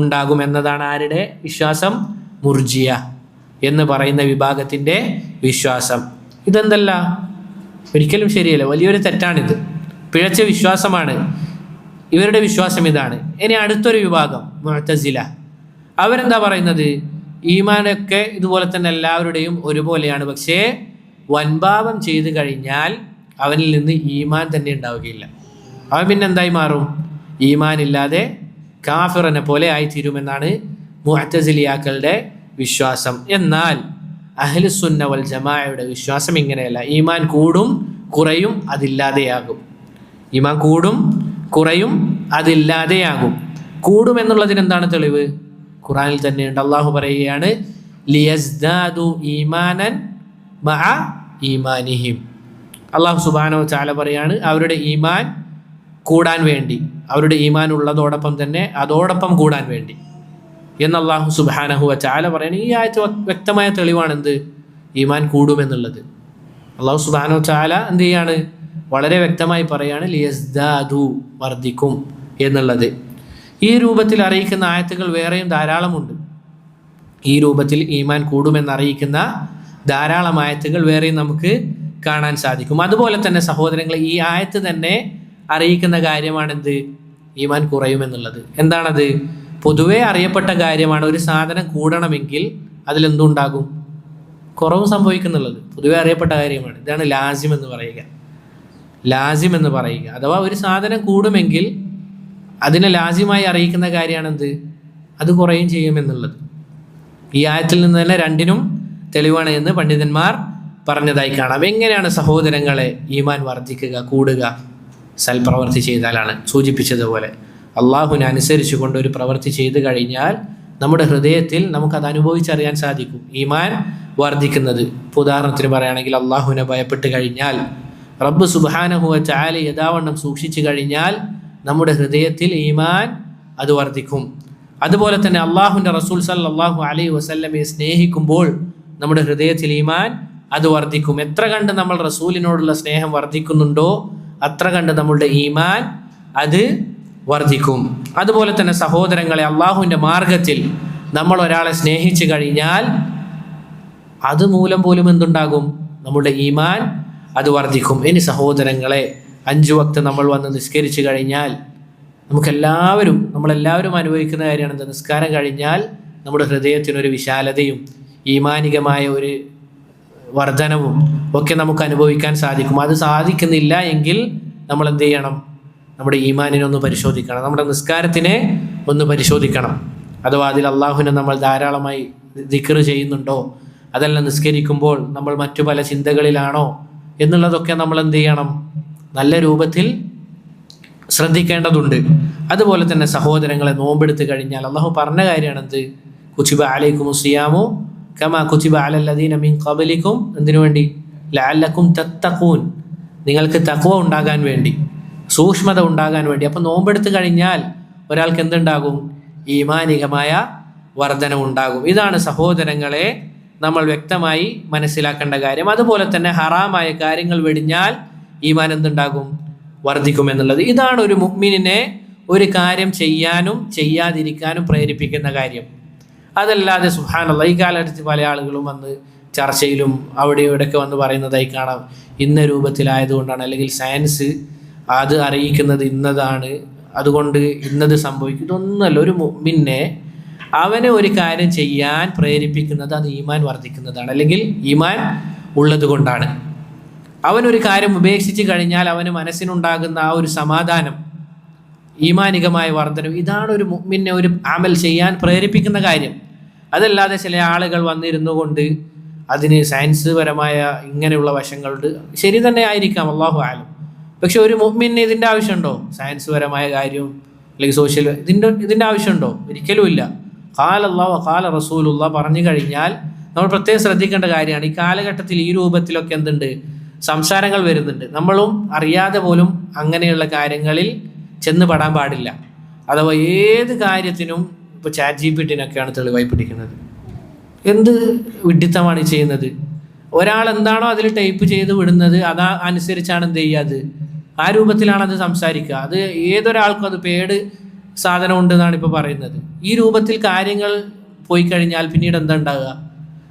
ഉണ്ടാകുമെന്നതാണ് ആരുടെ വിശ്വാസം? മുർജിയ എന്ന് പറയുന്ന വിഭാഗത്തിൻ്റെ വിശ്വാസം. ഇതെന്തല്ല, ഒരിക്കലും ശരിയല്ല, വലിയൊരു തെറ്റാണിത്, പിഴച്ച വിശ്വാസമാണ്. ഇവരുടെ വിശ്വാസം ഇതാണ്. ഇനി അടുത്തൊരു വിഭാഗം മുഅ്തസില, അവരെന്താ പറയുന്നത്? ഈമാനൊക്കെ ഇതുപോലെ തന്നെ എല്ലാവരുടെയും ഒരുപോലെയാണ്, പക്ഷേ വൻപാപം ചെയ്തു കഴിഞ്ഞാൽ അവനിൽ നിന്ന് ഈമാൻ തന്നെ ഉണ്ടാവുകയില്ല. അവൻ പിന്നെ എന്തായി മാറും? ഈമാൻ ഇല്ലാതെ കാഫിറിനെ പോലെ ആയിത്തീരുമെന്നാണ് മുഅ്തസിലിയാക്കളുടെ വിശ്വാസം. എന്നാൽ അഹ്ലുസുന്ന വൽ ജമാഅയുടെ വിശ്വാസം ഇങ്ങനെയല്ല. ഈമാൻ കൂടും കുറയും, അതില്ലാതെയാകും. ഈമാൻ കൂടും കുറയും, അതില്ലാതെയാകും. കൂടും എന്നുള്ളതിന് എന്താണ് തെളിവ്? ഖുർആനിൽ തന്നെയുണ്ട്. അള്ളാഹു പറയുകയാണ്, ലിയസ്ദാദു ഈമാനൻ മഅ ഈമാനിഹിം. അള്ളാഹു സുബ്ഹാനഹു വ തആല പറയാണ്, അവരുടെ ഈമാൻ കൂടാൻ വേണ്ടി, അവരുടെ ഈമാൻ ഉള്ളതോടൊപ്പം തന്നെ അതോടൊപ്പം കൂടാൻ വേണ്ടി എന്ന് അള്ളാഹു സുബ്ഹാനഹു വ തആല പറയാണ്. ഈ ആയത്ത് വ്യക്തമായ തെളിവാണെന്ത്? ഈമാൻ കൂടുമെന്നുള്ളത്. അള്ളാഹു സുബ്ഹാനഹു വ തആല എന്ത് ചെയ്യാണ്? വളരെ വ്യക്തമായി പറയാണ്, ലിയസ്ദാദു, വർദ്ധിക്കും എന്നുള്ളത്. ഈ രൂപത്തിൽ അറിയിക്കുന്ന ആയത്തുകൾ വേറെയും ധാരാളമുണ്ട്. ഈ രൂപത്തിൽ ഈമാൻ കൂടുമെന്നറിയിക്കുന്ന ധാരാളം ആയത്തുകൾ വേറെയും നമുക്ക് കാണാൻ സാധിക്കും. അതുപോലെ തന്നെ സഹോദരങ്ങളെ, ഈ ആയത്ത് തന്നെ അറിയിക്കുന്ന കാര്യമാണെന്ത്? ഈമാൻ കുറയുമെന്നുള്ളത്. എന്താണത്? പൊതുവേ അറിയപ്പെട്ട കാര്യമാണ്. ഒരു സാധനം കൂടണമെങ്കിൽ അതിലെന്തുണ്ടാകും? കുറവ് സംഭവിക്കുന്നുള്ളത് പൊതുവേ അറിയപ്പെട്ട കാര്യമാണ്. ഇതാണ് ലാസിം എന്ന് പറയുക. ലാസിം എന്ന് പറയുക അഥവാ ഒരു സാധനം കൂടുമെങ്കിൽ അതിനെ ലാസിമായി അറിയിക്കുന്ന കാര്യമാണെന്ത്? അത് കുറയും ചെയ്യുമെന്നുള്ളത്. ഈ ആയത്തിൽ നിന്ന് തന്നെ രണ്ടിനും തെളിവാണ് എന്ന് പണ്ഡിതന്മാർ പറഞ്ഞതായി കാണാം. എങ്ങനെയാണ് സഹോദരങ്ങളെ ഈമാൻ വർദ്ധിക്കുക, കൂടുക? സൽപ്രവൃത്തി ചെയ്താലാണ്. സൂചിപ്പിച്ചതുപോലെ അള്ളാഹുവിനെ അനുസരിച്ചു കൊണ്ട് ഒരു പ്രവൃത്തി ചെയ്തു കഴിഞ്ഞാൽ നമ്മുടെ ഹൃദയത്തിൽ നമുക്കത് അനുഭവിച്ചറിയാൻ സാധിക്കും ഈമാൻ വർദ്ധിക്കുന്നത്. ഇപ്പോൾ ഉദാഹരണത്തിന് പറയുകയാണെങ്കിൽ അള്ളാഹുവിനെ ഭയപ്പെട്ട് കഴിഞ്ഞാൽ, റബ്ബ് സുബ്ഹാനഹു വ തആല യഥാവണ്ണം സൂക്ഷിച്ചു കഴിഞ്ഞാൽ നമ്മുടെ ഹൃദയത്തിൽ ഈമാൻ അത് വർദ്ധിക്കും. അതുപോലെ തന്നെ അള്ളാഹുവിൻ്റെ റസൂൽ സല്ലല്ലാഹു അലൈഹി വസല്ലമയെ സ്നേഹിക്കുമ്പോൾ നമ്മുടെ ഹൃദയത്തിൽ ഈമാൻ അത് വർദ്ധിക്കും. എത്ര കണ്ട് നമ്മൾ റസൂലിനോടുള്ള സ്നേഹം വർദ്ധിക്കുന്നുണ്ടോ അത്ര കണ്ട് നമ്മളുടെ ഈമാൻ അത് വർദ്ധിക്കും. അതുപോലെ തന്നെ സഹോദരങ്ങളെ, അള്ളാഹുവിൻ്റെ മാർഗത്തിൽ നമ്മൾ ഒരാളെ സ്നേഹിച്ചു കഴിഞ്ഞാൽ അതുമൂലം പോലും എന്തുണ്ടാകും? നമ്മുടെ ഈമാൻ അത് വർദ്ധിക്കും. ഇനി സഹോദരങ്ങളെ, 5 വക്ത് നമ്മൾ വന്ന് നിസ്കരിച്ചു കഴിഞ്ഞാൽ നമ്മളെല്ലാവരും അനുഭവിക്കുന്ന കാര്യമാണ് എന്താ? നിസ്കാരം കഴിഞ്ഞാൽ നമ്മുടെ ഹൃദയത്തിനൊരു വിശാലതയും ഈമാനികമായ ഒരു വർധനവും ഒക്കെ നമുക്ക് അനുഭവിക്കാൻ സാധിക്കും. അത് സാധിക്കുന്നില്ല എങ്കിൽ നമ്മൾ എന്ത് ചെയ്യണം? നമ്മുടെ ഈമാനിനെ ഒന്ന് പരിശോധിക്കണം, നമ്മുടെ നിസ്കാരത്തിനെ ഒന്ന് പരിശോധിക്കണം. അഥവാ അതിൽ അള്ളാഹുവിനെ നമ്മൾ ധാരാളമായി ദിക്ർ ചെയ്യുന്നുണ്ടോ, അതല്ല നിസ്കരിക്കുമ്പോൾ നമ്മൾ മറ്റു പല ചിന്തകളിലാണോ എന്നുള്ളതൊക്കെ നമ്മൾ എന്ത് ചെയ്യണം? നല്ല രൂപത്തിൽ ശ്രദ്ധിക്കേണ്ടതുണ്ട്. അതുപോലെ തന്നെ സഹോദരങ്ങളെ, നോമ്പെടുത്ത് കഴിഞ്ഞാൽ അള്ളാഹു പറഞ്ഞ കാര്യമാണെന്ത്? കുതിബ അലൈക്കുമുസ് സിയാമു കമാ കുതിബ അലല്ലദീന മിൻ ഖബലിക്കും. എന്തിനു വേണ്ടി? ലഅല്ലക്കും തത്തഖൂൻ, നിങ്ങൾക്ക് തഖ്വ ഉണ്ടാകാൻ വേണ്ടി, സൂക്ഷ്മത ഉണ്ടാകാൻ വേണ്ടി. അപ്പോൾ നോമ്പെടുത്ത് കഴിഞ്ഞാൽ ഒരാൾക്ക് എന്തുണ്ടാകും? ഈമാനികമായ വർധനമുണ്ടാകും. ഇതാണ് സഹോദരങ്ങളെ നമ്മൾ വ്യക്തമായി മനസ്സിലാക്കേണ്ട കാര്യം. അതുപോലെ തന്നെ ഹറാമായ കാര്യങ്ങൾ വെടിഞ്ഞാൽ ഈമാൻ എന്തുണ്ടാകും? വർദ്ധിക്കുമെന്നുള്ളത്. ഇതാണ് ഒരു മുഅ്മിനിനെ ഒരു കാര്യം ചെയ്യാനും ചെയ്യാതിരിക്കാനും പ്രേരിപ്പിക്കുന്ന കാര്യം. അതല്ലാതെ സുബ്ഹാനല്ലാഹ്, ഈ കാലഘട്ടത്തിൽ പല ആളുകളും വന്ന് ചർച്ചയിലും അവിടെ ഇവിടെയൊക്കെ വന്ന് പറയുന്നതായി കാണാം, ഇന്ന രൂപത്തിലായതുകൊണ്ടാണ്, അല്ലെങ്കിൽ സയൻസ് അത് അറിയിക്കുന്നത് ഇന്നതാണ്, അതുകൊണ്ട് ഇന്നത് സംഭവിക്കും. ഇതൊന്നുമല്ല. ഒരു മുഅ്മിനെ അവനെ ഒരു കാര്യം ചെയ്യാൻ പ്രേരിപ്പിക്കുന്നത് അത് ഈമാൻ വർദ്ധിക്കുന്നതാണ്, അല്ലെങ്കിൽ ഈമാൻ ഉള്ളത് കൊണ്ടാണ്. അവനൊരു കാര്യം ഉപേക്ഷിച്ച് കഴിഞ്ഞാൽ അവന് മനസ്സിനുണ്ടാകുന്ന ആ ഒരു സമാധാനം, ഈമാനികമായ വർധനം, ഇതാണ് ഒരു മുഅ്മിനെ ഒരു അമൽ ചെയ്യാൻ പ്രേരിപ്പിക്കുന്ന കാര്യം. അതല്ലാതെ ചില ആളുകൾ വന്നിരുന്നു കൊണ്ട് അതിന് സയൻസ് പരമായ ഇങ്ങനെയുള്ള വശങ്ങളുണ്ട്, ശരി തന്നെ ആയിരിക്കാം, അല്ലാഹു അഅലം. പക്ഷെ ഒരു മുഅ്മിന് ഇതിൻ്റെ ആവശ്യമുണ്ടോ? സയൻസ് പരമായ കാര്യം അല്ലെങ്കിൽ സോഷ്യൽ ഇതിൻ്റെ ആവശ്യമുണ്ടോ? ഒരിക്കലും ഇല്ല. ഖാല അല്ലാഹു ഖാല റസൂലുള്ളാഹ് പറഞ്ഞു കഴിഞ്ഞാൽ നമ്മൾ പ്രത്യേകം ശ്രദ്ധിക്കേണ്ട കാര്യമാണ്. ഈ കാലഘട്ടത്തിൽ ഈ രൂപത്തിലൊക്കെ എന്തുണ്ട്? സംസാരങ്ങൾ വരുന്നുണ്ട്. നമ്മളും അറിയാതെ പോലും അങ്ങനെയുള്ള കാര്യങ്ങളിൽ ചെന്ന് പെടാൻ പാടില്ല. അഥവാ ഏത് കാര്യത്തിനും ഇപ്പോൾ ChatGPT-നൊക്കെയാണ് തെളിവായി പിടിക്കുന്നത്. എന്ത് വിഡ്ഢിത്തമാണ് ചെയ്യുന്നത്? ഒരാൾ എന്താണോ അതിൽ ടൈപ്പ് ചെയ്ത് വിടുന്നത് അതാ അനുസരിച്ചാണ് എന്ത് ചെയ്യുക, ആ രൂപത്തിലാണ് അത് സംസാരിക്കുക. അത് ഏതൊരാൾക്കും അത് പേട് സാധനം ഉണ്ടെന്നാണ് ഇപ്പോൾ പറയുന്നത്. ഈ രൂപത്തിൽ കാര്യങ്ങൾ പോയി കഴിഞ്ഞാൽ പിന്നീട് എന്താ ഉണ്ടാകുക?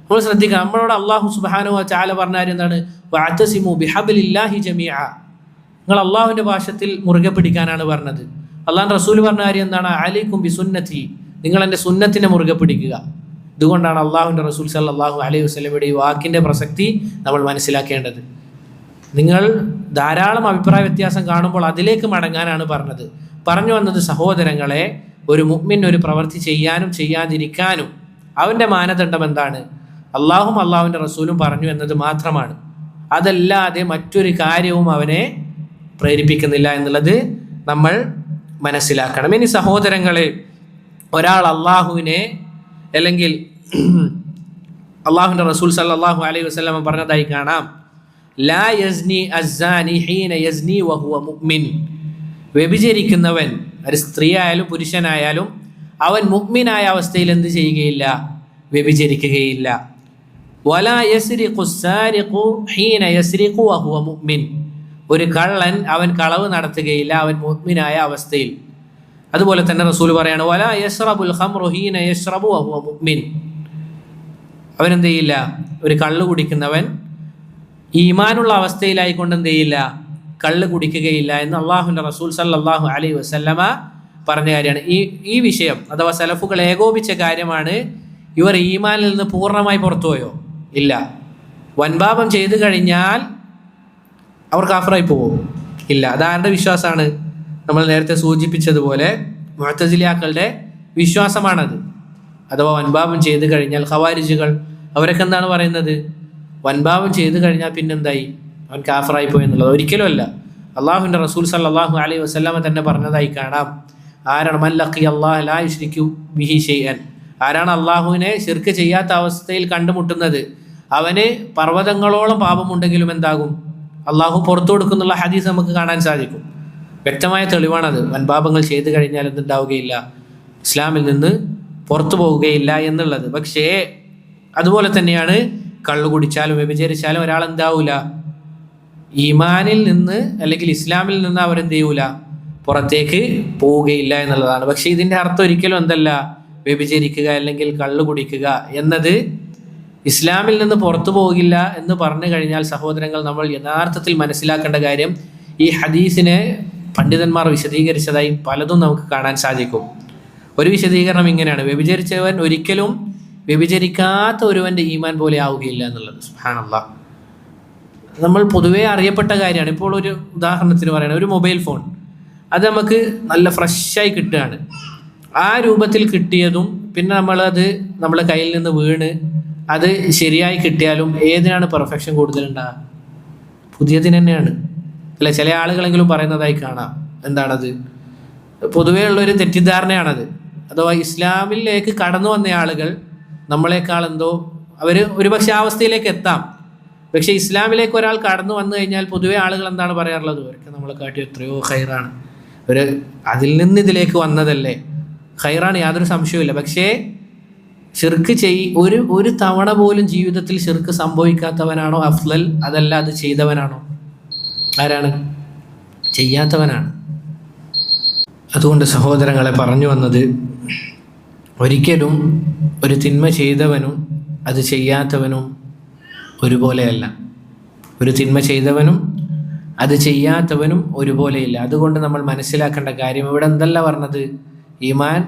നമ്മൾ ശ്രദ്ധിക്കണം. നമ്മളോട് അള്ളാഹു സുബ്ഹാനഹു വ തആല പറഞ്ഞ കാര്യം എന്താണ്? വഅതസിമു ബിഹബ്ലില്ലാഹി ജമീഅ, നിങ്ങൾ അള്ളാഹുവിൻ്റെ ഭാഷത്തിൽ മുറുകെ പിടിക്കാനാണ് പറഞ്ഞത്. അള്ളാഹുവിൻ്റെ റസൂൽ പറഞ്ഞ കാര്യം എന്താണ്? അലൈക്കും ബിസുന്നതി, നിങ്ങൾ എൻ്റെ സുന്നത്തിനെ മുറുകെ പിടിക്കുക. ഇതുകൊണ്ടാണ് അള്ളാഹുവിൻ്റെ റസൂൽ സല്ലല്ലാഹു അലൈഹി വസല്ലമയുടെ ഈ വാക്കിൻ്റെ പ്രസക്തി നമ്മൾ മനസ്സിലാക്കേണ്ടത്. നിങ്ങൾ ധാരാളം അഭിപ്രായ വ്യത്യാസം കാണുമ്പോൾ അതിലേക്ക് മടങ്ങാനാണ് പറഞ്ഞത്. പറഞ്ഞു വന്നത് സഹോദരങ്ങളെ, ഒരു മുഅ്മിൻ ഒരു പ്രവൃത്തി ചെയ്യാനും ചെയ്യാതിരിക്കാനും അവൻ്റെ മാനദണ്ഡം എന്താണ്? അള്ളാഹും അള്ളാഹുവിൻ്റെ റസൂലും പറഞ്ഞു എന്നത് മാത്രമാണ്. അതല്ലാതെ മറ്റൊരു കാര്യവും അവനെ പ്രേരിപ്പിക്കുന്നില്ല എന്നുള്ളത് നമ്മൾ മനസ്സിലാക്കണം. ഇനി സഹോദരങ്ങളെ, ഒരാൾ അള്ളാഹുവിനെ അല്ലെങ്കിൽ അള്ളാഹുവിൻ്റെ റസൂൽ സല്ലല്ലാഹു അലൈഹി വസല്ലം പറഞ്ഞതായി കാണാം, ലാ യസ്നി അസ്സാനി ഹീന യസ്നി വഹുവ മുഅ്മിൻ, വ്യഭിചരിക്കുന്നവൻ, ഒരു സ്ത്രീ ആയാലും പുരുഷനായാലും, അവൻ മുഅ്മിനായ അവസ്ഥയിൽ എന്ത് ചെയ്യുകയില്ല? വ്യഭിചരിക്കുകയില്ല. വലാ യസ്രിഖു സാരിഖു ഹീന യസ്രിഖു വഹുവ മുഅ്മിൻ, ഒരു കള്ളൻ അവൻ കളവ് നടത്തുകയില്ല അവൻ മുഅ്മിനായ അവസ്ഥയിൽ. അതുപോലെ തന്നെ റസൂൽ പറയാണ്, വലാ യശ്റബുൽ ഖംറു ഹീന യശ്റബു വഹുവ മുഅ്മിൻ, അവൻ എന്ത് ചെയ്യില്ല? ഒരു കള്ള് കുടിക്കുന്നവൻ ഈമാനുള്ള അവസ്ഥയിലായിക്കൊണ്ട് എന്ത് ചെയ്യില്ല? കള്ള് കുടിക്കുകയില്ല എന്ന് അള്ളാഹുവിൻ്റെ റസൂൽ സല്ലല്ലാഹു അലൈഹി വസല്ലമ പറഞ്ഞ കാര്യമാണ്. ഈ വിഷയം അഥവാ സലഫുകൾ ഏകോപിച്ച കാര്യമാണ്. ഇവർ ഈമാനിൽ നിന്ന് പൂർണ്ണമായി പുറത്തുപോയോ? ഇല്ല. വൻപാപം ചെയ്തു കഴിഞ്ഞാൽ അവർ കാഫറായി പോകും? ഇല്ല. അതാരുടെ വിശ്വാസമാണ്? നമ്മൾ നേരത്തെ സൂചിപ്പിച്ചതുപോലെ മുഅ്തസിലിയാക്കളുടെ വിശ്വാസമാണത്. അഥവാ വൻപാപം ചെയ്തു കഴിഞ്ഞാൽ ഖവാരിജുകൾ അവരൊക്കെ എന്താണ് പറയുന്നത്? വൻപാപം ചെയ്തു കഴിഞ്ഞാൽ പിന്നെന്തായി? അവൻ കാഫറായി പോയി എന്നുള്ളത് ഒരിക്കലും അല്ല. അള്ളാഹുവിൻ്റെ റസൂൽ സല്ലല്ലാഹു അലൈഹി വസല്ലമ തന്നെ പറഞ്ഞതായി കാണാം, ആരാണ് മൻ ലഖിയ അല്ലാഹ ലാ യുശ്രികു ബിഹി ഷൈഅൻ, ആരാണ് അള്ളാഹുവിനെ ശിർക്ക് ചെയ്യാത്ത അവസ്ഥയിൽ കണ്ടുമുട്ടുന്നത്, അവന് പർവ്വതങ്ങളോളം പാപമുണ്ടെങ്കിലും എന്താകും? അള്ളാഹു പുറത്തു കൊടുക്കുന്നുള്ള ഹദീസ് നമുക്ക് കാണാൻ സാധിക്കും. വ്യക്തമായ തെളിവാണത്. വൻപാപങ്ങൾ ചെയ്തു കഴിഞ്ഞാൽ എന്തുണ്ടാവുകയില്ല? ഇസ്ലാമിൽ നിന്ന് പുറത്തു പോവുകയില്ല എന്നുള്ളത്. പക്ഷേ അതുപോലെ തന്നെയാണ് കള്ളു കുടിച്ചാലും വ്യഭിചരിച്ചാലും ഒരാൾ എന്താവൂല? ഈമാനിൽ നിന്ന് അല്ലെങ്കിൽ ഇസ്ലാമിൽ നിന്ന് അവരെന്ത് ചെയ്യൂല? പുറത്തേക്ക് പോവുകയില്ല എന്നുള്ളതാണ്. പക്ഷേ ഇതിൻ്റെ അർത്ഥം ഒരിക്കലും എന്തല്ല, വ്യഭിചരിക്കുക അല്ലെങ്കിൽ കള്ളു കുടിക്കുക എന്നത് ഇസ്ലാമിൽ നിന്ന് പുറത്തു പോകില്ല എന്ന് പറഞ്ഞു കഴിഞ്ഞാൽ സഹോദരങ്ങൾ, നമ്മൾ യഥാർത്ഥത്തിൽ മനസ്സിലാക്കേണ്ട കാര്യം, ഈ ഹദീസിനെ പണ്ഡിതന്മാർ വിശദീകരിച്ചതായി പലതും നമുക്ക് കാണാൻ സാധിക്കും. ഒരു വിശദീകരണം ഇങ്ങനെയാണ്: വ്യഭിചരിച്ചവൻ ഒരിക്കലും വ്യഭിചരിക്കാത്ത ഒരുവൻ്റെ ഈമാൻ പോലെ ആവുകയില്ല എന്നുള്ളത്. സുബ്ഹാനല്ലാഹ്, നമ്മൾ പൊതുവേ അറിയപ്പെട്ട കാര്യമാണ്. ഇപ്പോൾ ഒരു ഉദാഹരണത്തിന് പറയണം, ഒരു മൊബൈൽ ഫോൺ അത് നമുക്ക് നല്ല ഫ്രഷായി കിട്ടുകയാണ്. ആ രൂപത്തിൽ കിട്ടിയതും പിന്നെ നമ്മളത് നമ്മളെ കയ്യിൽ നിന്ന് വീണ് അത് ശരിയായി കിട്ടിയാലും ഏതിനാണ് പെർഫെക്ഷൻ കൂടുതലുണ്ടാകുക? പുതിയതിന് തന്നെയാണ് അല്ലെ? ചില ആളുകളെങ്കിലും പറയുന്നതായി കാണാം. എന്താണത്? പൊതുവേ ഉള്ളൊരു തെറ്റിദ്ധാരണയാണത്. അഥവാ ഇസ്ലാമിലേക്ക് കടന്നു വന്ന ആളുകൾ നമ്മളെക്കാൾ എന്തോ അവർ ഒരുപക്ഷെ ആ അവസ്ഥയിലേക്ക് എത്താം. പക്ഷേ ഇസ്ലാമിലേക്ക് ഒരാൾ കടന്നു വന്നു കഴിഞ്ഞാൽ പൊതുവേ ആളുകൾ എന്താണ് പറയാറുള്ളത്? അവർക്ക് നമ്മളെ കാട്ടി എത്രയോ ഖൈറാണ്, ഒരു അതിൽ നിന്ന് ഇതിലേക്ക് വന്നതല്ലേ, ഖൈറാണ്, യാതൊരു സംശയവുമില്ല. പക്ഷേ ശിർക്ക് ഒരു തവണ പോലും ജീവിതത്തിൽ ശിർക്ക് സംഭവിക്കാത്തവനാണോ അഫ്ളൽ? അതല്ല അത് ചെയ്തവനാണോ? ആരാണ്? ചെയ്യാത്തവനാണ്. അതുകൊണ്ട് സഹോദരങ്ങളെ പറഞ്ഞു വന്നത്, ഒരിക്കലും ഒരു തിന്മ ചെയ്തവനും അത് ചെയ്യാത്തവനും ഒരുപോലെയല്ല. ഒരു തിന്മ ചെയ്തവനും അത് ചെയ്യാത്തവനും ഒരുപോലെയില്ല. അതുകൊണ്ട് നമ്മൾ മനസ്സിലാക്കേണ്ട കാര്യം, ഇവിടെ എന്തല്ല പറഞ്ഞത്? ഈമാൻ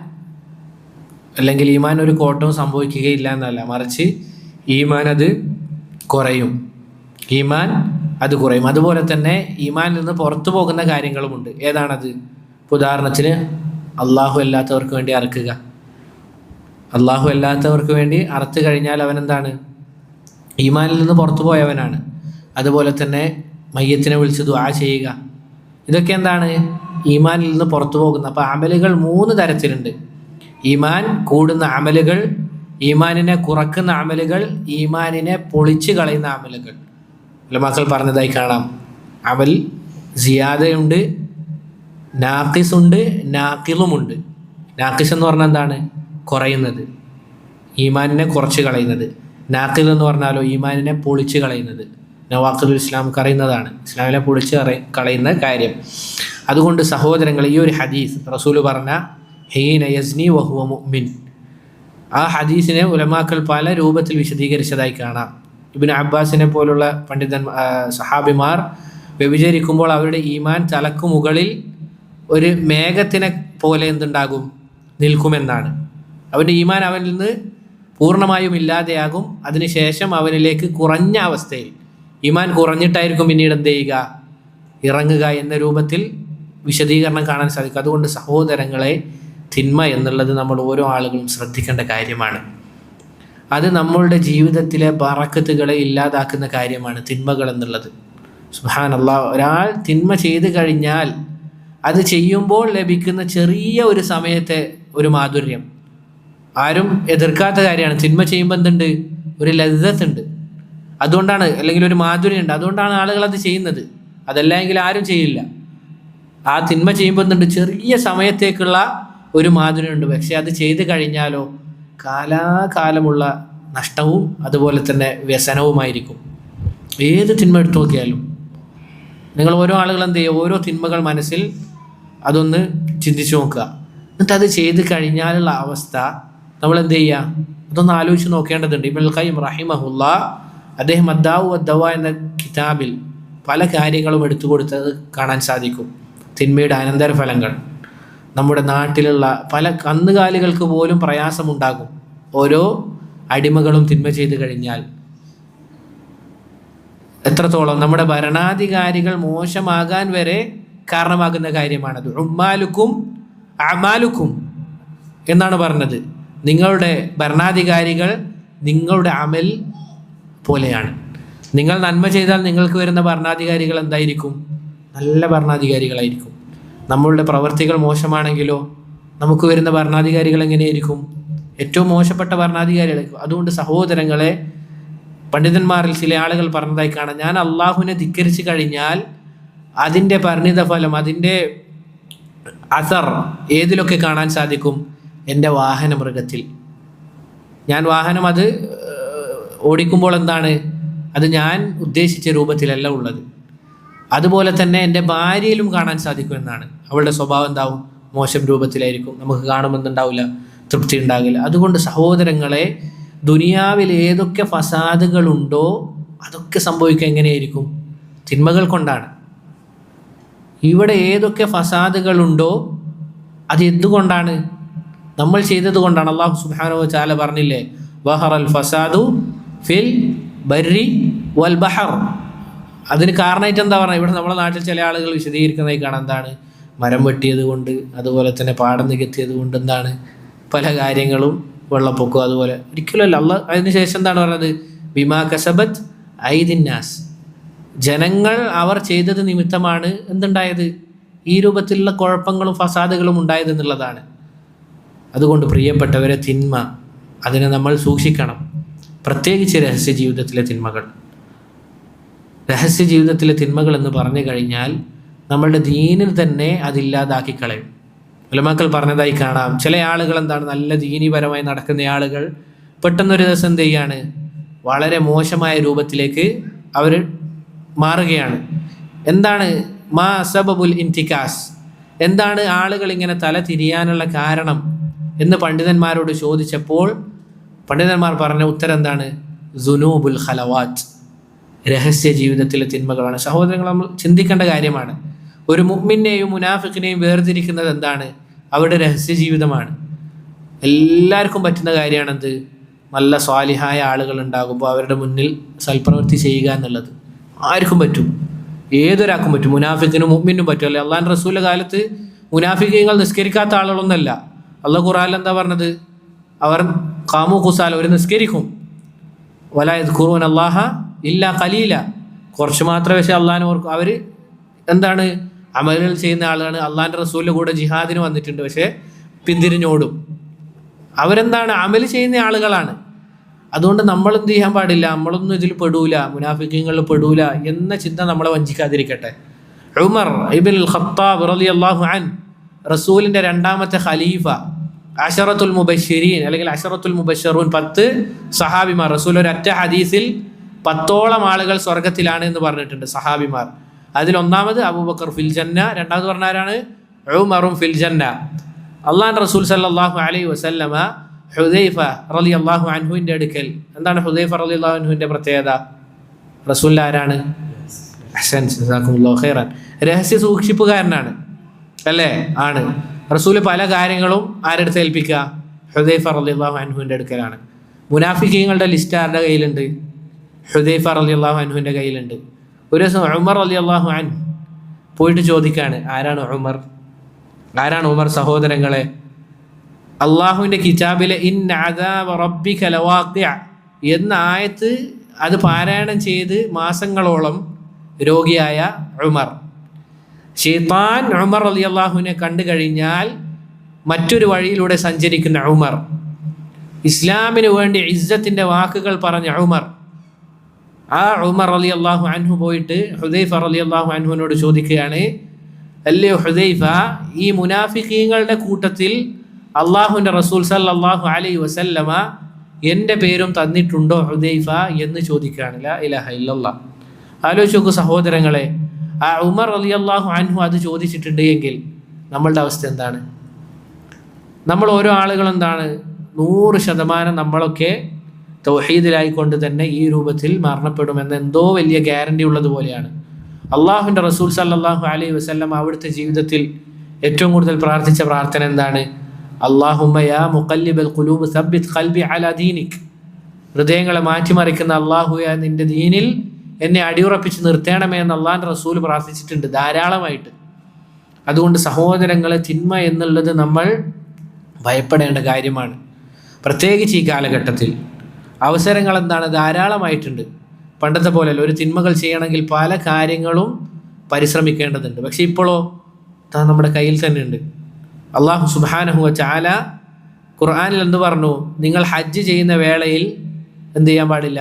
അല്ലെങ്കിൽ ഈമാൻ ഒരു കോട്ടവും സംഭവിക്കുകയില്ല എന്നല്ല, മറിച്ച് ഈമാൻ അത് കുറയും. ഈമാൻ അത് കുറയും. അതുപോലെ തന്നെ ഈമാനിൽ നിന്ന് പുറത്തു പോകുന്ന കാര്യങ്ങളുമുണ്ട്. ഏതാണത്? ഉദാഹരണത്തിന് അള്ളാഹു അല്ലാത്തവർക്ക് വേണ്ടി അറുക്കുക. അള്ളാഹു അല്ലാത്തവർക്ക് വേണ്ടി അറുത്ത് കഴിഞ്ഞാൽ അവനെന്താണ്? ഈമാനിൽ നിന്ന് പുറത്തു പോയവനാണ്. അതുപോലെ തന്നെ മയ്യത്തിനെ വിളിച്ച് ദുആ ചെയ്യുക. ഇതൊക്കെ എന്താണ്? ഈമാനിൽ നിന്ന് പുറത്തു പോകുന്ന. അപ്പോൾ അമലുകൾ 3 തരത്തിലുണ്ട്. ഈമാൻ കൂടുന്ന അമലുകൾ, ഈമാനിനെ കുറക്കുന്ന അമലുകൾ, ഈമാനിനെ പൊളിച്ച് കളയുന്ന അമലുകൾ. ഉലമാക്കൾ പറഞ്ഞതായി കാണാം, അമൽ സിയാദയുണ്ട്, നാഖിസുണ്ട്, നാഖിലുമുണ്ട്. നാഖിസ് എന്ന് പറഞ്ഞാൽ എന്താണ്? കുറയുന്നത്, ഈമാനിനെ കുറച്ച് കളയുന്നത്. നാഖിൽ എന്ന് പറഞ്ഞാലോ ഈമാനിനെ പൊളിച്ച് കളയുന്നത്. നവാഖിദുൽ ഇസ്ലാം അറിയുന്നതാണ്, ഇസ്ലാമിനെ പൊളിച്ച് കളയുന്ന കാര്യം. അതുകൊണ്ട് സഹോദരങ്ങൾ, ഈ ഒരു ഹദീസ് റസൂൽ പറഞ്ഞ ഹീന യസ്നി വഹുവ മുഅ്മിൻ, ആ ഹദീസിനെ ഉലമാക്കൾ പല രൂപത്തിൽ വിശദീകരിച്ചതായി കാണാം. ഇബ്നു അബ്ബാസിനെ പോലുള്ള സഹാബിമാർ വ്യഭിചരിക്കുമ്പോൾ അവരുടെ ഈമാൻ തലക്കു മുകളിൽ ഒരു മേഘത്തിനെ പോലെ എന്തുണ്ടാകും? നിൽക്കുമെന്നാണ്. അവൻ്റെ ഈമാൻ അവനിൽ നിന്ന് പൂർണ്ണമായും ഇല്ലാതെയാകും. അതിനുശേഷം അവനിലേക്ക് കുറഞ്ഞ അവസ്ഥയിൽ, ഈമാൻ കുറഞ്ഞിട്ടായിരിക്കും പിന്നീട് എന്ത് ചെയ്യുക? ഇറങ്ങുക എന്ന രൂപത്തിൽ വിശദീകരണം കാണാൻ സാധിക്കും. അതുകൊണ്ട് സഹോദരങ്ങളെ, തിന്മ എന്നുള്ളത് നമ്മൾ ഓരോ ആളുകളും ശ്രദ്ധിക്കേണ്ട കാര്യമാണ്. അത് നമ്മളുടെ ജീവിതത്തിലെ ബറക്കത്തുകളെ ഇല്ലാതാക്കുന്ന കാര്യമാണ് തിന്മകൾ എന്നുള്ളത്. സുബ്ഹാനല്ലാഹ്, ഒരാൾ തിന്മ ചെയ്തു കഴിഞ്ഞാൽ അത് ചെയ്യുമ്പോൾ ലഭിക്കുന്ന ചെറിയ ഒരു സമയത്തെ ഒരു മാധുര്യം ആരും എതിർക്കാത്ത കാര്യമാണ്. തിന്മ ചെയ്യുമ്പോൾ എന്തുണ്ട്? ഒരു ലദ്ദത്തുണ്ട്. അതുകൊണ്ടാണ്, അല്ലെങ്കിൽ ഒരു മാധുര്യമുണ്ട്. അതുകൊണ്ടാണ് ആളുകൾ അത് ചെയ്യുന്നത്. അതല്ലെങ്കിൽ ആരും ചെയ്യില്ല. ആ തിന്മ ചെയ്യുമ്പോൾ എന്തുണ്ട്? ചെറിയ സമയത്തേക്കുള്ള ഒരു മാധുര്യമുണ്ട്. പക്ഷെ അത് ചെയ്തു കഴിഞ്ഞാലോ കാലാകാലമുള്ള നഷ്ടവും അതുപോലെ തന്നെ വ്യസനവുമായിരിക്കും. ഏത് തിന്മ എടുത്തു നോക്കിയാലും നിങ്ങൾ ഓരോ ആളുകൾ എന്ത് ചെയ്യുക? ഓരോ തിന്മകൾ മനസ്സിൽ അതൊന്ന് ചിന്തിച്ചു നോക്കുക. എന്നിട്ട് അത് ചെയ്ത് കഴിഞ്ഞാലുള്ള അവസ്ഥ നമ്മൾ എന്ത് ചെയ്യുക? അതൊന്ന് ആലോചിച്ച് നോക്കേണ്ടതുണ്ട്. ഇബ്നുൽ ഖയ്യിം റഹിമഹുല്ലാഹ് അദ്ദേഹം അദ്ദാഉ വദ്ദവാ എന്ന കിതാബിൽ പല കാര്യങ്ങളും എടുത്തു കൊടുത്തത് കാണാൻ സാധിക്കും. തിന്മയുടെ അനന്തരഫലങ്ങൾ. നമ്മുടെ നാട്ടിലുള്ള പല കന്നുകാലികൾക്ക് പോലും പ്രയാസമുണ്ടാകും ഓരോ അടിമകളും തിന്മ ചെയ്ത് കഴിഞ്ഞാൽ. എത്രത്തോളം നമ്മുടെ ഭരണാധികാരികൾ മോശമാകാൻ വരെ കാരണമാകുന്ന കാര്യമാണത്. ഉമ്മാലുക്കും അമാലുക്കും എന്നാണ് പറഞ്ഞത്. നിങ്ങളുടെ ഭരണാധികാരികൾ നിങ്ങളുടെ അമൽ പോലെയാണ്. നിങ്ങൾ നന്മ ചെയ്താൽ നിങ്ങൾക്ക് വരുന്ന ഭരണാധികാരികൾ എന്തായിരിക്കും? നല്ല ഭരണാധികാരികളായിരിക്കും. നമ്മളുടെ പ്രവർത്തികൾ മോശമാണെങ്കിലോ നമുക്ക് വരുന്ന ഭരണാധികാരികൾ എങ്ങനെയായിരിക്കും? ഏറ്റവും മോശപ്പെട്ട ഭരണാധികാരികളായിരിക്കും. അതുകൊണ്ട് സഹോദരങ്ങളെ, പണ്ഡിതന്മാരിൽ ചില ആളുകൾ പറഞ്ഞതായി കാണാം, ഞാൻ അള്ളാഹുവിനെ ധിക്കരിച്ചു കഴിഞ്ഞാൽ അതിൻ്റെ പരിണിത ഫലം, അതിൻ്റെ അസർ ഏതിലൊക്കെ കാണാൻ സാധിക്കും? എൻ്റെ വാഹന മൃഗത്തിൽ. ഞാൻ വാഹനം അത് ഓടിക്കുമ്പോൾ എന്താണ്, അത് ഞാൻ ഉദ്ദേശിച്ച രൂപത്തിലല്ല ഉള്ളത്. അതുപോലെ തന്നെ എൻ്റെ ഭാര്യയിലും കാണാൻ സാധിക്കും എന്നാണ്. അവളുടെ സ്വഭാവം എന്താവും? മോശം രൂപത്തിലായിരിക്കും. നമുക്ക് കാണുമെന്നുണ്ടാവില്ല, തൃപ്തി ഉണ്ടാകില്ല. അതുകൊണ്ട് സഹോദരങ്ങളെ, ദുനിയാവിൽ ഏതൊക്കെ ഫസാദുകളുണ്ടോ അതൊക്കെ സംഭവിക്കുക എങ്ങനെയായിരിക്കും? തിന്മകൾ കൊണ്ടാണ്. ഇവിടെ ഏതൊക്കെ ഫസാദുകളുണ്ടോ അത് എന്തുകൊണ്ടാണ്? നമ്മൾ ചെയ്തത് കൊണ്ടാണ്. അല്ലാഹു സുബ്ഹാനഹു വ തആല പറഞ്ഞില്ലേ, വഹറൽ ഫസാദു ഫിൽ ബർരി വൽ ബഹർ. അതിന് കാരണമായിട്ട് എന്താ പറഞ്ഞത്? ഇവിടെ നമ്മുടെ നാട്ടിൽ ചില ആളുകൾ വിശദീകരിക്കുന്നതായി കാണാം. എന്താണ്? മരം വെട്ടിയത് കൊണ്ട്, അതുപോലെ തന്നെ പാടം നികത്തിയത് കൊണ്ട്, എന്താണ് പല കാര്യങ്ങളും, വെള്ളപ്പൊക്കം, അതുപോലെ ഒരിക്കലുമല്ല. അള്ളാഹ് അതിന് ശേഷം എന്താണ് പറഞ്ഞത്? ബിമാ കസബത്ത് ഐദിന്നാസ്, ജനങ്ങൾ അവർ ചെയ്തത് നിമിത്തമാണ് എന്തുണ്ടായത്? ഈ രൂപത്തിലുള്ള കുഴപ്പങ്ങളും ഫസാദുകളും ഉണ്ടായത് എന്നുള്ളതാണ്. അതുകൊണ്ട് പ്രിയപ്പെട്ടവരെ, തിന്മ അതിനെ നമ്മൾ സൂക്ഷിക്കണം. പ്രത്യേകിച്ച് രഹസ്യ ജീവിതത്തിലെ തിന്മകൾ. രഹസ്യ ജീവിതത്തിലെ തിന്മകൾ എന്ന് പറഞ്ഞു കഴിഞ്ഞാൽ നമ്മളുടെ ദീനിൽ തന്നെ അതില്ലാതാക്കി കളയും. ഉലമാക്കൾ പറഞ്ഞതായി കാണാം, ചില ആളുകൾ എന്താണ്, നല്ല ദീനീപരമായി നടക്കുന്ന ആളുകൾ പെട്ടെന്നൊരു ദിവസം എന്ത് ചെയ്യാണ്? വളരെ മോശമായ രൂപത്തിലേക്ക് അവർ മാറുകയാണ്. എന്താണ് മാ സബബുൽ ഇൻതികാസ്? എന്താണ് ആളുകൾ ഇങ്ങനെ തല തിരിയാനുള്ള കാരണം എന്ന് പണ്ഡിതന്മാരോട് ചോദിച്ചപ്പോൾ പണ്ഡിതന്മാർ പറഞ്ഞ ഉത്തരം എന്താണ്? സുനൂബുൽ ഖലവാത്ത്, രഹസ്യ ജീവിതത്തിലെ തിന്മകളാണ്. സഹോദരങ്ങൾ, നമ്മൾ ചിന്തിക്കേണ്ട കാര്യമാണ്. ഒരു മുഅ്മിനെയും മുനാഫിഖിനെയും വേർതിരിക്കുന്നത് എന്താണ്? അവരുടെ രഹസ്യ ജീവിതമാണ്. എല്ലാവർക്കും പറ്റുന്ന കാര്യമാണെന്ത്? നല്ല സ്വാലിഹായ ആളുകൾ ഉണ്ടാകുമ്പോൾ അവരുടെ മുന്നിൽ സൽപ്രവൃത്തി ചെയ്യുക എന്നുള്ളത് ആർക്കും പറ്റും, ഏതൊരാൾക്കും പറ്റും. മുനാഫിഖിനും മുഅ്മിനും പറ്റും. അല്ലെ, അള്ളാഹുവിൻ്റെ റസൂലിൻ്റെ കാലത്ത് മുനാഫിഖീങ്ങൾ നിസ്കരിക്കാത്ത ആളുകളൊന്നുമല്ല. അള്ളാഹു ഖുർആനിൽ എന്താ പറഞ്ഞത്? അവർ ഖാമു ഖുസാല, അവർ നിസ്കരിക്കും. വലാ യദ്കുറൂന അല്ലാഹ ഇല്ലാ ഖലീല, കുറച്ച് മാത്രമേ. പക്ഷേ അള്ളാഹിനെ ഓർക്കും. അവർ എന്താണ്? അമലുകൾ ചെയ്യുന്ന ആളാണ്. അള്ളാഹിൻ്റെ റസൂലിൻ്റെ കൂടെ ജിഹാദിന് വന്നിട്ടുണ്ട്, പക്ഷേ പിന്തിരിഞ്ഞോടും. അവരെന്താണ്? അമൽ ചെയ്യുന്ന ആളുകളാണ്. അതുകൊണ്ട് നമ്മൾ എന്ത് ചെയ്യാൻ പാടില്ല? നമ്മളൊന്നും ഇതിൽ പെടൂല, മുനാഫിഖീങ്ങളിൽ പെടൂല എന്ന ചിന്ത നമ്മളെ വഞ്ചിക്കാതിരിക്കട്ടെ. ഉമർ ഇബ്നുൽ ഖത്താബ് റളിയല്ലാഹു അൻഹു, റസൂലിൻ്റെ രണ്ടാമത്തെ ഖലീഫ, അശറത്തുൽ മുബശ്ശിരീൻ അല്ലെങ്കിൽ അശറത്തുൽ മുബശ്ശറൂൻ, 10 സഹാബിമാർ. റസൂൽ ഒരൊറ്റ ഹദീസിൽ 10ഓളം ആളുകൾ സ്വർഗത്തിലാണ് എന്ന് പറഞ്ഞിട്ടുണ്ട്, സഹാബിമാർ. അതിലൊന്നാമത് അബൂബക്കർ ഫിൽ ജന്ന, രണ്ടാമത് പറഞ്ഞാരാണ്? ഉമറും ഫിൽ ജന്ന. അള്ളാഹുവിൻ്റെ റസൂൽ സല്ലല്ലാഹു അലൈഹി വസല്ലമ ഹുദൈഫ റളിയല്ലാഹു അൻഹുവിൻ്റെ അടുക്കൽ, എന്താണ് ഹുദൈഫ റളിയല്ലാഹു അൻഹുവിൻ്റെ പ്രത്യേകത? റസൂൽ ആരാണ്? അഹ്സൻ, ജസാക്കുമുല്ലാഹു ഖൈറൻ. രഹസ്യ സൂക്ഷിപ്പുകാരനാണ്, അല്ലേ? ആണ്. റസൂൽ പല കാര്യങ്ങളും ആരെടുത്ത് ഏൽപ്പിക്കുക? ഹുദൈഫ റളിയല്ലാഹു അൻഹുവിൻ്റെ അടുക്കലാണ്. മുനാഫിഖീങ്ങളുടെ ലിസ്റ്റ് ആരുടെ കയ്യിലുണ്ട്? ഹുദൈഫ റളിയല്ലാഹു അൻഹുവിൻ്റെ കയ്യിലുണ്ട്. ഒരു ദിവസം ഉമർ റളിയല്ലാഹു അൻഹു പോയിട്ട് ചോദിക്കാണ്, ആരാണ് ഉമർ? ആരാണ് ഉമർ? സഹോദരങ്ങളെ, അള്ളാഹുവിൻ്റെ കിതാബിലെ ഇന്ന അദാബ റബ്ബിക ലവാഖിഅ എന്ന ആയത്ത് അത് പാരായണം ചെയ്ത് മാസങ്ങളോളം രോഗിയായ ഉമർ. ശൈത്താൻ ഉമർ റളിയല്ലാഹുവിനെ കണ്ടു കഴിഞ്ഞാൽ മറ്റൊരു വഴിയിലൂടെ സഞ്ചരിക്കുന്ന ഉമർ, ഇസ്ലാമിന് വേണ്ടി ഇസ്സത്തിൻ്റെ വാക്കുകൾ പറഞ്ഞ ഉമർ. ആ ഉമർ റളിയല്ലാഹു അൻഹു പോയിട്ട് ഹുദൈഫ റളിയല്ലാഹു അൻഹുവിനോട് ചോദിക്കുകയാണ്, അല്ലയോ ഹുദൈഫ, ഈ മുനാഫിഖീങ്ങളുടെ കൂട്ടത്തിൽ അള്ളാഹുവിൻ്റെ റസൂൽ സല്ലല്ലാഹു അലൈഹി വസല്ലമ എൻ്റെ പേരും തന്നിട്ടുണ്ടോ ഹുദൈഫ എന്ന് ചോദിക്കുകയാണ്. ലാ ഇലാഹ ഇല്ലല്ലാഹ്. ആലോചിച്ച് നോക്കൂ സഹോദരങ്ങളെ, ആ ഉമർ റളിയല്ലാഹു അൻഹു അത് ചോദിച്ചിട്ടുണ്ട് എങ്കിൽ നമ്മളുടെ അവസ്ഥ എന്താണ്? നമ്മൾ ഓരോ ആളുകൾ എന്താണ് 100% നമ്മളൊക്കെ തൗഹീദിലായിക്കൊണ്ട് തന്നെ ഈ രൂപത്തിൽ മരണപ്പെടുമെന്ന് എന്തോ വലിയ ഗ്യാരണ്ടി ഉള്ളതുപോലെയാണ്. അള്ളാഹുവിൻ്റെ റസൂൽ സല്ലല്ലാഹു അലൈഹി വസല്ലം അവിടുത്തെ ജീവിതത്തിൽ ഏറ്റവും കൂടുതൽ പ്രാർത്ഥിച്ച പ്രാർത്ഥന എന്താണ്? അല്ലാഹുമ്മ യാ മുഖല്ലിബൽ ഖുലൂബ് സബ്ബിത് ഖൽബി അലാ ദീനിക്. ഹൃദയങ്ങളെ മാറ്റിമറിക്കുന്ന അല്ലാഹുവേ, നിന്റെ ദീനിൽ എന്നെ അടിയുറപ്പിച്ച് നിർത്തണമേ എന്ന് അള്ളാഹിൻ്റെ റസൂൽ പ്രാർത്ഥിച്ചിട്ടുണ്ട് ധാരാളമായിട്ട്. അതുകൊണ്ട് സഹോദരങ്ങളെ, തിന്മ എന്നുള്ളത് നമ്മൾ ഭയപ്പെടേണ്ട കാര്യമാണ്. പ്രത്യേകിച്ച് ഈ കാലഘട്ടത്തിൽ അവസരങ്ങൾ എന്താണ്? ധാരാളമായിട്ടുണ്ട്. പണ്ടത്തെ പോലെയല്ല. ഒരു തിന്മകൾ ചെയ്യണമെങ്കിൽ പല കാര്യങ്ങളും പരിശ്രമിക്കേണ്ടതുണ്ട്. പക്ഷെ ഇപ്പോഴോ നമ്മുടെ കയ്യിൽ തന്നെ ഉണ്ട്. അള്ളാഹു സുബ്ഹാനഹു വ തആല ഖുർആനിൽ എന്ത് പറഞ്ഞു? നിങ്ങൾ ഹജ്ജ് ചെയ്യുന്ന വേളയിൽ എന്ത് ചെയ്യാൻ പാടില്ല?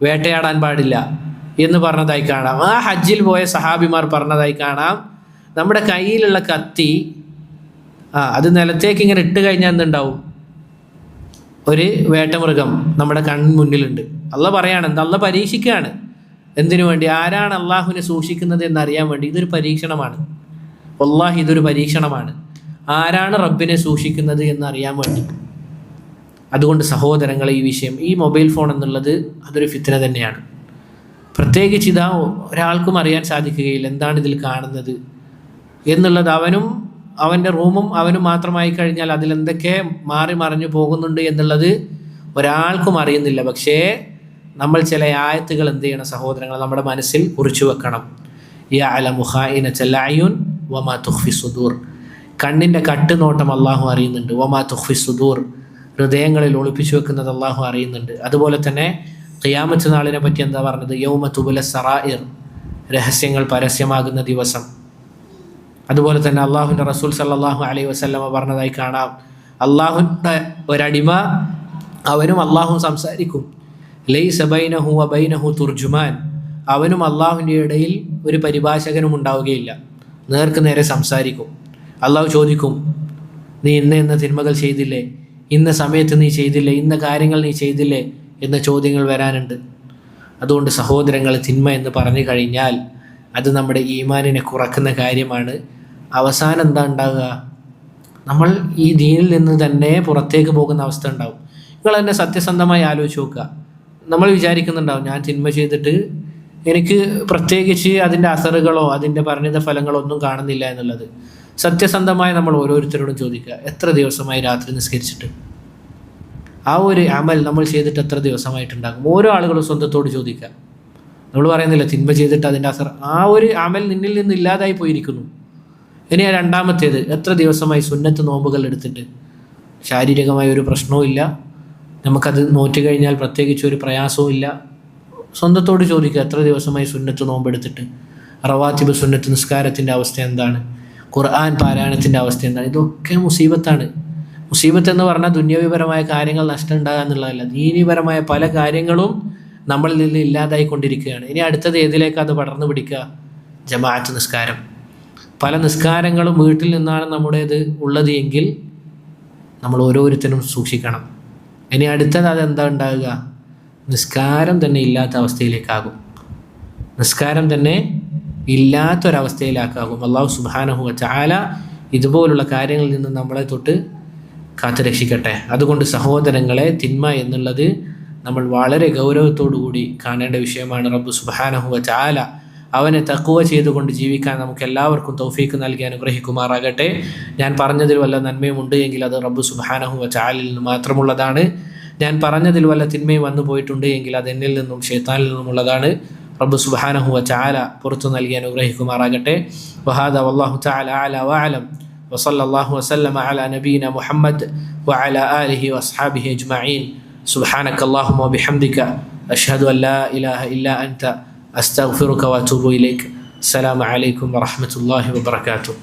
വേട്ടയാടാൻ പാടില്ല എന്ന് പറഞ്ഞതായി കാണാം. ആ ഹജ്ജിൽ പോയ സഹാബിമാർ പറഞ്ഞതായി കാണാം, നമ്മുടെ കയ്യിലുള്ള കത്തി അത് നിലത്തേക്ക് ഇങ്ങനെ ഇട്ട് കഴിഞ്ഞാൽ എന്തുണ്ടാവും? ഒരു വേട്ടമൃഗം നമ്മുടെ കൺമുന്നിലുണ്ട്. അള്ളാഹ് പറയാണ്, എന്താ അള്ളാഹ് പരീക്ഷിക്കുകയാണ്. എന്തിനു വേണ്ടി? ആരാണ് അള്ളാഹുവിനെ സൂക്ഷിക്കുന്നത് എന്നറിയാൻ വേണ്ടി. ഇതൊരു പരീക്ഷണമാണ്. വല്ലാഹി ഇതൊരു പരീക്ഷണമാണ്. ആരാണ് റബ്ബിനെ സൂക്ഷിക്കുന്നത് എന്നറിയാൻ വേണ്ടി. അതുകൊണ്ട് സഹോദരങ്ങളെ, ഈ വിഷയം, ഈ മൊബൈൽ ഫോൺ എന്നുള്ളത് അതൊരു ഫിത്ന തന്നെയാണ്. പ്രത്യേകിച്ച് ഇതാ ഒരാൾക്കും അറിയാൻ സാധിക്കുകയില്ല എന്താണ് ഇതിൽ കാണുന്നത് എന്നുള്ളത്. അവൻ്റെ റൂമും അവനും മാത്രമായി കഴിഞ്ഞാൽ അതിലെന്തൊക്കെ മാറി മറിഞ്ഞു പോകുന്നുണ്ട് എന്നുള്ളത് ഒരാൾക്കും അറിയുന്നില്ല. പക്ഷേ നമ്മൾ ചില ആയത്തുകൾ എന്ത് ചെയ്യണം സഹോദരങ്ങൾ? നമ്മുടെ മനസ്സിൽ കുറിച്ചു വെക്കണം. യഅലമു ഖായിനത്തൽ അയുൻ വമാ തുഖ്ഫി സുദൂർ. കണ്ണിൻ്റെ കട്ടുനോട്ടം അള്ളാഹു അറിയുന്നുണ്ട്. വമാ തുഖ്ഫി സുദൂർ, ഹൃദയങ്ങളിൽ ഒളിപ്പിച്ചു വെക്കുന്നത് അള്ളാഹു അറിയുന്നുണ്ട്. അതുപോലെ തന്നെ ഖിയാമത്ത് നാളിനെ പറ്റി എന്താ പറഞ്ഞത്? യൗമ തുബുല സറായിർ, രഹസ്യങ്ങൾ പരസ്യമാകുന്ന ദിവസം. അതുപോലെ തന്നെ അള്ളാഹുവിൻ്റെ റസൂൽ സല്ലല്ലാഹു അലൈഹി വസല്ലമ പറഞ്ഞതായി കാണാം, അള്ളാഹുവിൻ്റെ ഒരടിമ അവനും അള്ളാഹും സംസാരിക്കും. ലൈസ ബൈനഹു വ ബൈനഹു തുർജുമാൻ, അവനും അള്ളാഹുവിൻ്റെ ഇടയിൽ ഒരു പരിഭാഷകനും ഉണ്ടാവുകയില്ല. നേർക്ക് നേരെ സംസാരിക്കും. അള്ളാഹു ചോദിക്കും, നീ ഇന്ന തിന്മകൾ ചെയ്തില്ലേ? ഇന്ന സമയത്ത് നീ ചെയ്തില്ലേ? ഇന്ന കാര്യങ്ങൾ നീ ചെയ്തില്ലേ? എന്ന ചോദ്യങ്ങൾ വരാനുണ്ട്. അതുകൊണ്ട് സഹോദരങ്ങൾ, തിന്മ എന്ന് പറഞ്ഞു കഴിഞ്ഞാൽ അത് നമ്മുടെ ഈമാനിനെ കുറക്കുന്ന കാര്യമാണ്. അവസാനം എന്താ ഉണ്ടാവുക? നമ്മൾ ഈ ദീനിൽ നിന്ന് തന്നെ പുറത്തേക്ക് പോകുന്ന അവസ്ഥ ഉണ്ടാവും. നിങ്ങൾ തന്നെ സത്യസന്ധമായി ആലോചിച്ച് നോക്കുക. നമ്മൾ വിചാരിക്കുന്നുണ്ടാവും, ഞാൻ തിന്മ ചെയ്തിട്ട് എനിക്ക് പ്രത്യേകിച്ച് അതിൻ്റെ അസറുകളോ അതിൻ്റെ പരിണിത ഫലങ്ങളോ ഒന്നും കാണുന്നില്ല എന്നുള്ളത്. സത്യസന്ധമായി നമ്മൾ ഓരോരുത്തരോടും ചോദിക്കുക, എത്ര ദിവസമായി രാത്രി നിസ്കരിച്ചിട്ട്? ആ ഒരു അമൽ നമ്മൾ ചെയ്തിട്ട് എത്ര ദിവസമായിട്ടുണ്ടാകും? ഓരോ ആളുകളും സ്വന്തത്തോട് ചോദിക്കുക. നമ്മൾ പറയുന്നില്ല തിന്മ ചെയ്തിട്ട് അതിൻ്റെ അസർ, ആ ഒരു അമൽ നിന്നിൽ നിന്ന് ഇല്ലാതായി പോയിരിക്കുന്നു. ഇനി രണ്ടാമത്തേത്, എത്ര ദിവസമായി സുന്നത്ത് നോമ്പുകൾ എടുത്തിട്ട്? ശാരീരികമായ ഒരു പ്രശ്നവും ഇല്ല, നമുക്കത് നോറ്റ് കഴിഞ്ഞാൽ പ്രത്യേകിച്ച് ഒരു പ്രയാസവും ഇല്ല. സ്വന്തത്തോട് ചോദിക്കുക, എത്ര ദിവസമായി സുന്നത്ത് നോമ്പെടുത്തിട്ട്? റവാത്തിബ് സുന്നത്ത് നിസ്കാരത്തിൻ്റെ അവസ്ഥ എന്താണ്? ഖുർആൻ പാരായണത്തിൻ്റെ അവസ്ഥ എന്താണ്? ഇതൊക്കെ മുസീബത്താണ്. മുസീബത്ത് എന്ന് പറഞ്ഞാൽ ദുന്യവിപരമായ കാര്യങ്ങൾ നഷ്ടം ഉണ്ടാകുക എന്നുള്ളതല്ല, ദീനീപരമായ പല കാര്യങ്ങളും നമ്മളിൽ നിന്ന് ഇല്ലാതായിക്കൊണ്ടിരിക്കുകയാണ്. ഇനി അടുത്തത് ഏതിലേക്ക് അത് പടർന്നു പിടിക്കുക? ജമാഅത്ത് നിസ്കാരം. പല നിസ്കാരങ്ങളും വീട്ടിൽ നിന്നാണ് നമ്മുടേത് ഉള്ളത് എങ്കിൽ നമ്മൾ ഓരോരുത്തരും സൂക്ഷിക്കണം. ഇനി അടുത്തത് അതെന്താ ഉണ്ടാകുക? നിസ്കാരം തന്നെ ഇല്ലാത്ത അവസ്ഥയിലേക്കാകും. നിസ്കാരം തന്നെ ഇല്ലാത്തൊരവസ്ഥയിലാക്കാകും. അല്ലാഹു സുബ്ഹാനഹു വ തആല ഇതുപോലുള്ള കാര്യങ്ങളിൽ നിന്ന് നമ്മളെ തൊട്ട് കാത്തു രക്ഷിക്കട്ടെ. അതുകൊണ്ട് സഹോദരങ്ങളെ, തിന്മ എന്നുള്ളത് നമ്മൾ വളരെ ഗൗരവത്തോടു കൂടി കാണേണ്ട വിഷയമാണ്. റബ്ബ് സുബ്ഹാനഹു വ തആല അവനെ തഖ്വ ചെയ്തുകൊണ്ട് ജീവിക്കാൻ നമുക്ക് എല്ലാവർക്കും തൗഫീക്ക് നൽകി അനുഗ്രഹിക്കുമാറാകട്ടെ. ഞാൻ പറഞ്ഞതിൽ വല്ല നന്മയും ഉണ്ട് എങ്കിൽ അത് റബ്ബ് സുബ്ഹാനഹു വ തആലയിൽ നിന്ന് മാത്രമുള്ളതാണ്. ഞാൻ പറഞ്ഞതിൽ വല്ല തിന്മയും വന്നു പോയിട്ടുണ്ട് എങ്കിൽ അത് എന്നിൽ നിന്നും ശൈത്താനിൽ നിന്നുമുള്ളതാണ്. റബ്ബ് സുബ്ഹാനഹു വ തആല പുറത്തു നൽകി അനുഗ്രഹിക്കുമാറാകട്ടെ. വഹാദാ വല്ലാഹു തആല അഅല വഅലം വസല്ലല്ലാഹു വസല്ലമ അലാ നബീന മുഹമ്മദ് വഅലാ ആലിഹി വഅസ്ഹാബിഹി അജ്മഈൻ. സുബ്ഹാനകല്ലാഹുമ്മ വബിഹംദിക അഷ്ഹദു അൻ ലാ ഇലാഹ ഇല്ലാ അൻത അസ്തഗ്ഫിറുക വഅതൂബു ഇലൈക്. അസ്സലാമു അലൈക്കും വറഹ്മത്തുള്ളാഹി വബറകാതുഹു.